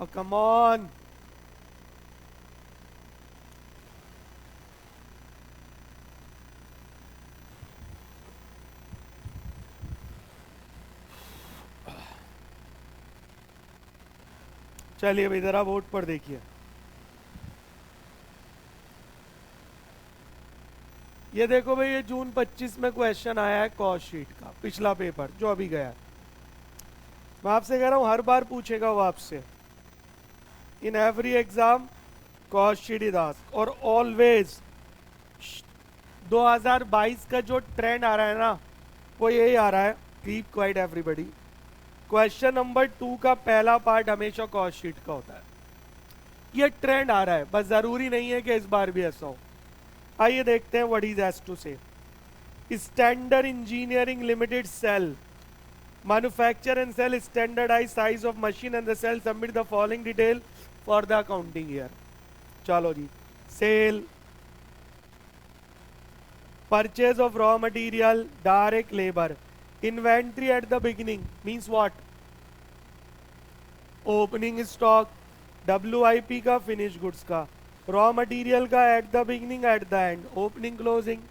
और कम ऑन, चलिए भाई जरा बोर्ड पर देखिए। ये देखो भाई, ये जून 25 में क्वेश्चन आया है कॉस्ट शीट का, पिछला पेपर जो अभी गया है। मैं आपसे कह रहा हूं हर बार पूछेगा वो आपसे, in every exam cost sheet is asked. और ऑलवेज 2022 का जो ट्रेंड आ रहा है ना, वो यही आ रहा है, keep quiet everybody. Question number 2 का पहला पार्ट हमेशा कॉस्ट शीट का होता है। ये ट्रेंड आ रहा है, बस जरूरी नहीं है कि इस बार भी ऐसा हो। आइए देखते हैं what is has to say. Standard engineering limited sell manufacture and sell standardize size of machine and the sell submit the following detail for the accounting year. चलो जी, sale, purchase of raw material, direct labour, inventory at the beginning means what? Opening stock, WIP का, फिनिश गुड्स का, रॉ मटेरियल का at the beginning, at the end, opening closing,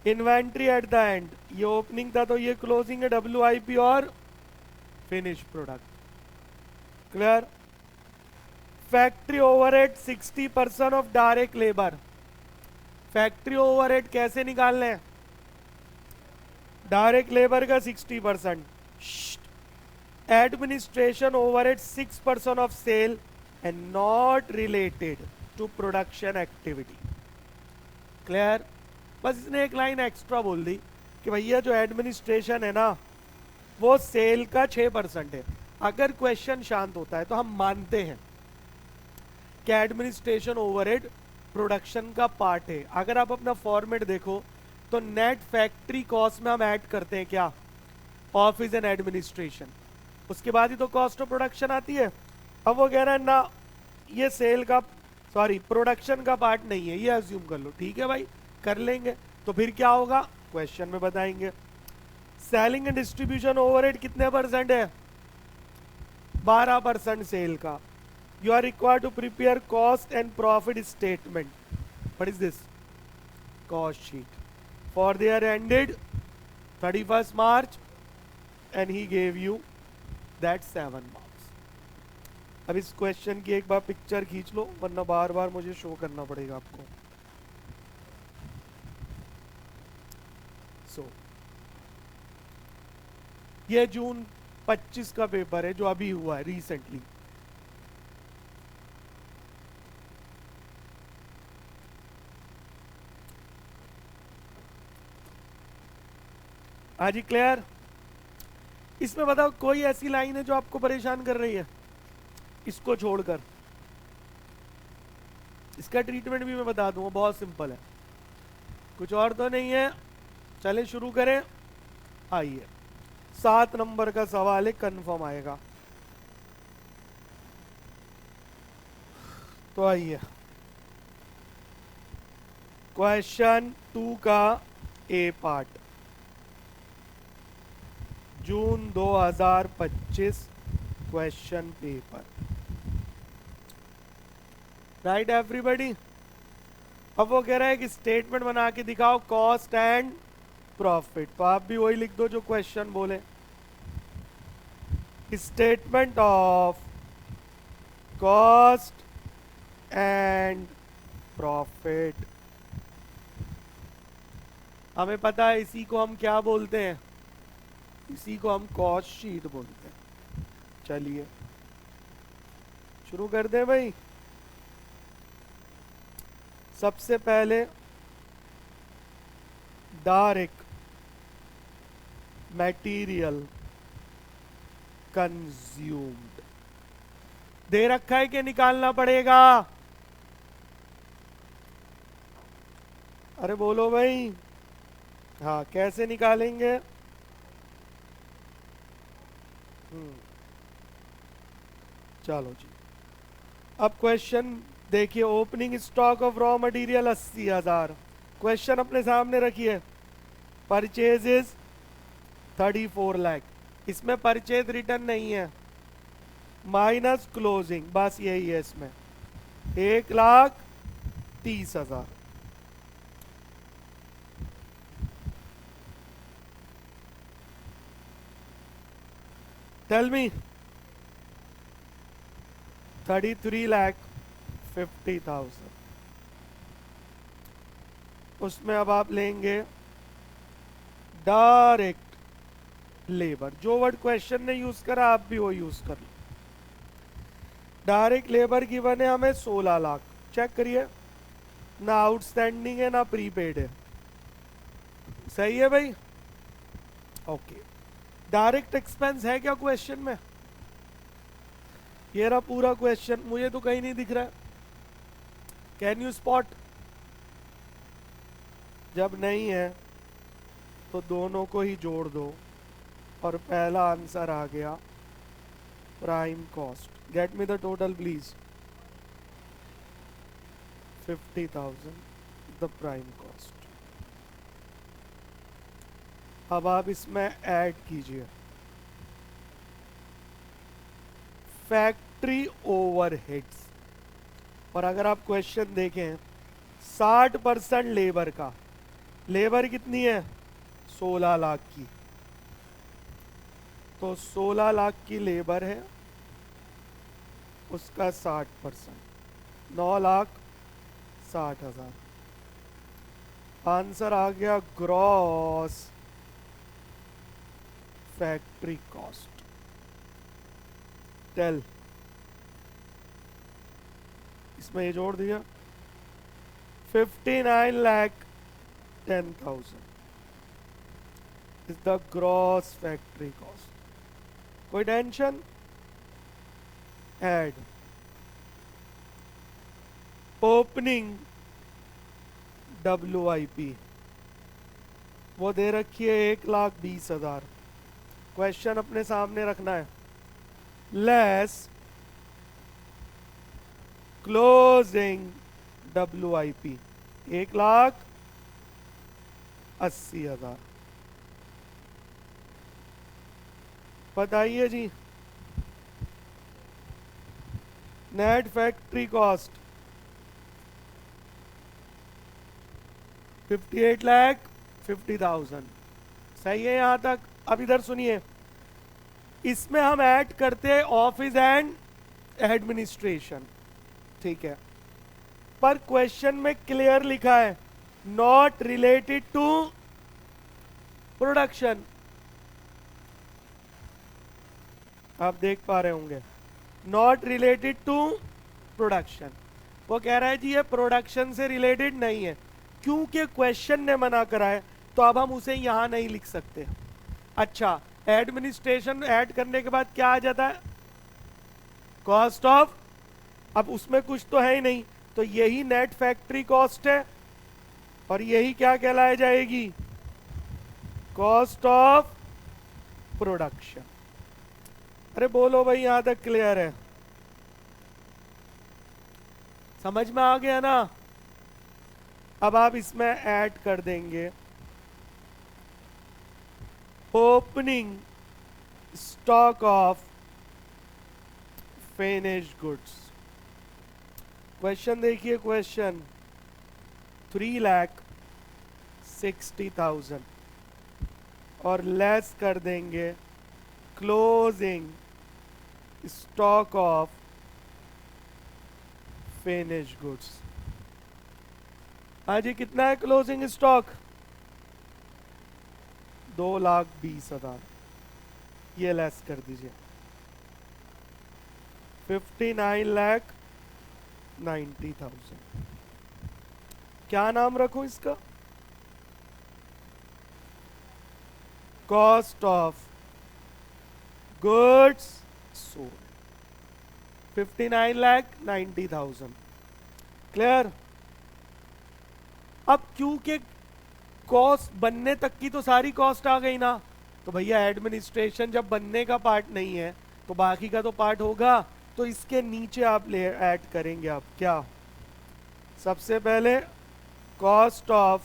inventory at the end, ये ओपनिंग था तो ये क्लोजिंग है, WIP और finish product. Clear? Factory overhead 60% of direct labour. Factory overhead कैसे निकालने हैं? डायरेक्ट लेबर का 60%, administration overhead 6% of sale and not related to production activity. Clear? बस इसने एक लाइन एक्स्ट्रा बोल दी कि भैया जो एडमिनिस्ट्रेशन है ना, वो सेल का 6% है। अगर क्वेश्चन शांत होता है तो हम मानते हैं कि एडमिनिस्ट्रेशन ओवरहेड प्रोडक्शन का पार्ट है। अगर आप अपना फॉर्मेट देखो तो नेट फैक्ट्री कॉस्ट में हम ऐड करते हैं क्या? ऑफिस एंड एडमिनिस्ट्रेशन, उसके बाद ही तो कॉस्ट ऑफ प्रोडक्शन आती है। अब वो कह रहा है ना, ये सेल का, सॉरी प्रोडक्शन का पार्ट नहीं है, ये अज्यूम कर लो। ठीक है भाई, कर लेंगे। तो फिर क्या होगा क्वेश्चन में बताएंगे। सेलिंग एंड डिस्ट्रीब्यूशन ओवरहेड कितने परसेंट है? 12% सेल का। You are required to prepare cost and profit statement. What is this? Cost sheet for the year ended 31st March and he gave you that 7 marks। अब इस क्वेश्चन की एक बार पिक्चर खींच लो, वरना बार बार मुझे शो करना पड़ेगा आपको। ये जून 25 का पेपर है जो अभी हुआ है रिसेंटली। हाँ जी, क्लियर? इसमें बताओ कोई ऐसी लाइन है जो आपको परेशान कर रही है? इसको छोड़कर इसका ट्रीटमेंट भी मैं बता दूंगा, बहुत सिंपल है, कुछ और तो नहीं है। चले शुरू करें। आइए, 7 नंबर का सवाल है, कंफर्म आएगा। तो आइए, क्वेश्चन 2 का ए पार्ट, जून 2025 क्वेश्चन पेपर। Right everybody. अब वो कह रहा है कि स्टेटमेंट बना के दिखाओ कॉस्ट एंड प्रॉफिट, तो आप भी वही लिख दो जो क्वेश्चन बोले, statement of cost and profit. हमें पता है इसी को हम क्या बोलते हैं, इसी को हम कॉस्ट शीट बोलते हैं। चलिए शुरू कर दें भाई। सबसे पहले डायरेक्ट मटेरियल कंज्यूम्ड दे रखा है कि निकालना पड़ेगा? अरे बोलो भाई। हाँ, कैसे निकालेंगे? चलो जी, अब क्वेश्चन देखिए। Opening stock of raw material 80,000। Question अपने सामने रखिए। परचेजेस 34 लाख, इसमें परचेज रिटर्न नहीं है, माइनस क्लोजिंग, बस यही है इसमें 1,30,000। Tell me 33,50,000। उसमें अब आप लेंगे डायरेक्ट लेबर। जो वर्ड क्वेश्चन ने यूज करा आप भी वो यूज कर लो। डायरेक्ट लेबर की बने हमें 16 लाख। चेक करिए, ना आउटस्टैंडिंग है ना प्रीपेड है। सही है भाई? ओके। डायरेक्ट एक्सपेंस है क्या क्वेश्चन में? ये रहा पूरा क्वेश्चन, मुझे तो कहीं नहीं दिख रहा। Can you spot? जब नहीं है तो दोनों को ही जोड़ दो और पहला आंसर आ गया prime cost. Get me the total please. 50,000 the prime cost. अब आप इसमें ऐड कीजिए फैक्ट्री ओवरहेड्स। और अगर आप क्वेश्चन देखें 60% लेबर का, लेबर कितनी है? 16 लाख की, तो 16 लाख की लेबर है, उसका 60%, 9,60,000। आंसर आ गया ग्रॉस फैक्ट्री कॉस्ट। टेल, इसमें ये जोड़ दिया 59,10,000 is the gross factory cost. कोई टेंशन? ऐड ओपनिंग WIP, वो दे रखी है 1,20,000। क्वेश्चन अपने सामने रखना है, लेस क्लोजिंग WIP 1,80,000। बताइए जी, नेट फैक्ट्री कॉस्ट 58,50,000। सही है यहां तक? अब इधर सुनिए, इसमें हम ऐड करते हैं ऑफिस एंड एडमिनिस्ट्रेशन, ठीक है? पर क्वेश्चन में क्लियर लिखा है नॉट रिलेटेड टू प्रोडक्शन। आप देख पा रहे होंगे, नॉट रिलेटेड टू प्रोडक्शन। वो कह रहा है जी ये प्रोडक्शन से रिलेटेड नहीं है, क्योंकि क्वेश्चन ने मना करा है तो अब हम उसे यहां नहीं लिख सकते। अच्छा, एडमिनिस्ट्रेशन ऐड करने के बाद क्या आ जाता है? Cost of. अब उसमें कुछ तो है ही नहीं, तो यही नेट फैक्ट्री कॉस्ट है और यही क्या कहलाई जाएगी? Cost of production. अरे बोलो भाई, यहां तक क्लियर है? समझ में आ गया ना? अब आप इसमें ऐड कर देंगे opening stock of finished goods. Question देखिए, क्वेश्चन 3,60,000 और लेस कर देंगे closing stock of finish goods. हाँ जी, कितना है क्लोजिंग स्टॉक? 2,20,000। ये लेस कर दीजिए 59,90,000। क्या नाम रखूं इसका? Cost of goods sold 59,90,000। Clear? अब क्योंकि कॉस्ट बनने तक की तो सारी कॉस्ट आ गई ना, तो भैया एडमिनिस्ट्रेशन जब बनने का पार्ट नहीं है तो बाकी का तो पार्ट होगा। तो इसके नीचे आप ले ऐड करेंगे आप क्या? सबसे पहले कॉस्ट ऑफ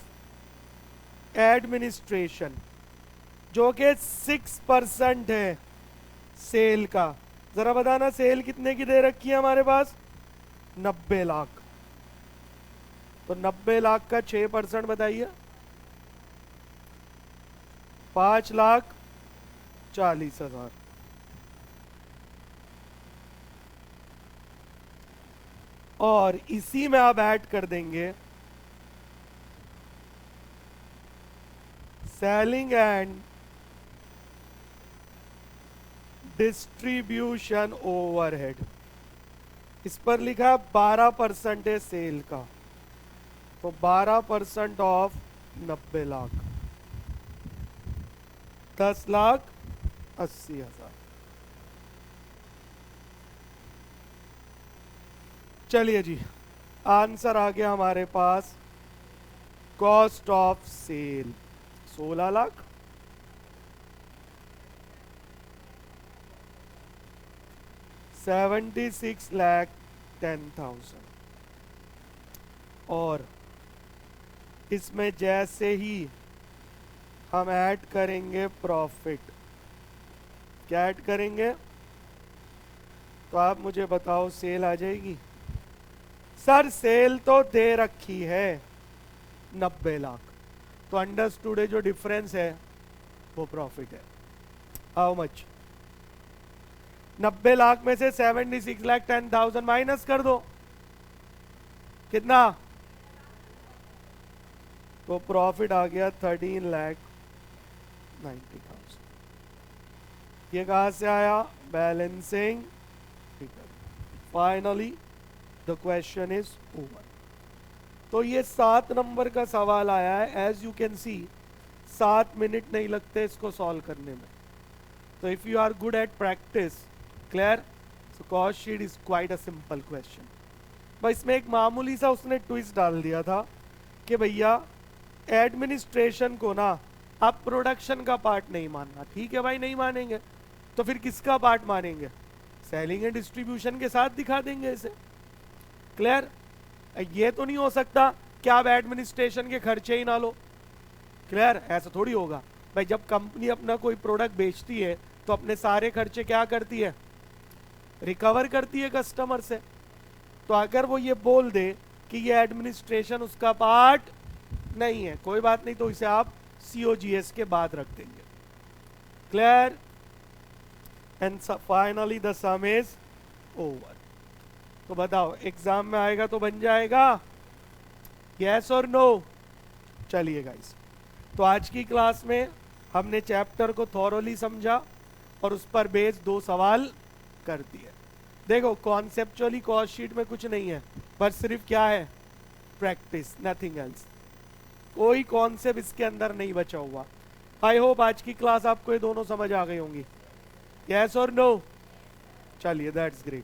एडमिनिस्ट्रेशन जो कि 6% है सेल का। जरा बताना सेल कितने की दे रखी है हमारे पास? 90 लाख। तो 90 लाख का 6% बताइए। 5,40,000। और इसी में आप ऐड कर देंगे सेलिंग एंड डिस्ट्रीब्यूशन ओवरहेड। इस पर लिखा है 12% है सेल का, तो 12% ऑफ 90 लाख 10,80,000। चलिए जी, आंसर आ गया हमारे पास। Cost of sale 16 lakh, $76,10,000। और इसमें जैसे ही हम ऐड करेंगे प्रॉफिट, क्या ऐड करेंगे? तो आप मुझे बताओ, सेल आ जाएगी? सर सेल तो दे रखी है 90 लाख, तो अंडरस्टूड है जो डिफरेंस है वो प्रॉफिट है। How much? 90 लाख में से 76,10,000 माइनस कर दो, कितना? तो प्रॉफिट आ गया 13,90,000। ये कहां से आया? Balancing figure. Finally the question is over. तो ये 7 नंबर का सवाल आया है। As you can see 7 minute नहीं लगते इसको सॉल्व करने में। तो if you are good at practice, clear, so cost sheet is quite a simple question. बस इसमें एक मामूली सा उसने ट्विस्ट डाल दिया था कि भैया एडमिनिस्ट्रेशन को ना आप प्रोडक्शन का पार्ट नहीं मानना। ठीक है भाई, नहीं मानेंगे तो फिर किसका पार्ट मानेंगे? सेलिंग एंड डिस्ट्रीब्यूशन के साथ दिखा देंगे इसे। क्लियर? ये तो नहीं हो सकता कि आप एडमिनिस्ट्रेशन के खर्चे ही ना लो। क्लियर? ऐसा थोड़ी होगा भाई। जब कंपनी अपना कोई प्रोडक्ट बेचती है तो अपने सारे खर्चे क्या करती है? रिकवर करती है कस्टमर से। तो अगर वो ये बोल दे कि ये एडमिनिस्ट्रेशन उसका पार्ट नहीं है, कोई बात नहीं, तो इसे आप COGS के बाद रख देंगे। Clear? And finally the some is over. तो बताओ एग्जाम में आएगा तो बन जाएगा? यस और नो? चलिए गाइस, तो आज की क्लास में हमने चैप्टर को थॉरोली समझा और उस पर बेस्ड 2 सवाल कर दिए। देखो कॉन्सेप्चुअली कॉस्ट शीट में कुछ नहीं है, पर सिर्फ क्या है? Practice, nothing else. कोई कॉन्सेप्ट इसके अंदर नहीं बचा हुआ। आई होप आज की क्लास आपको ये दोनों समझ आ गई होंगी। यस और नो? चलिए, दैट्स ग्रेट।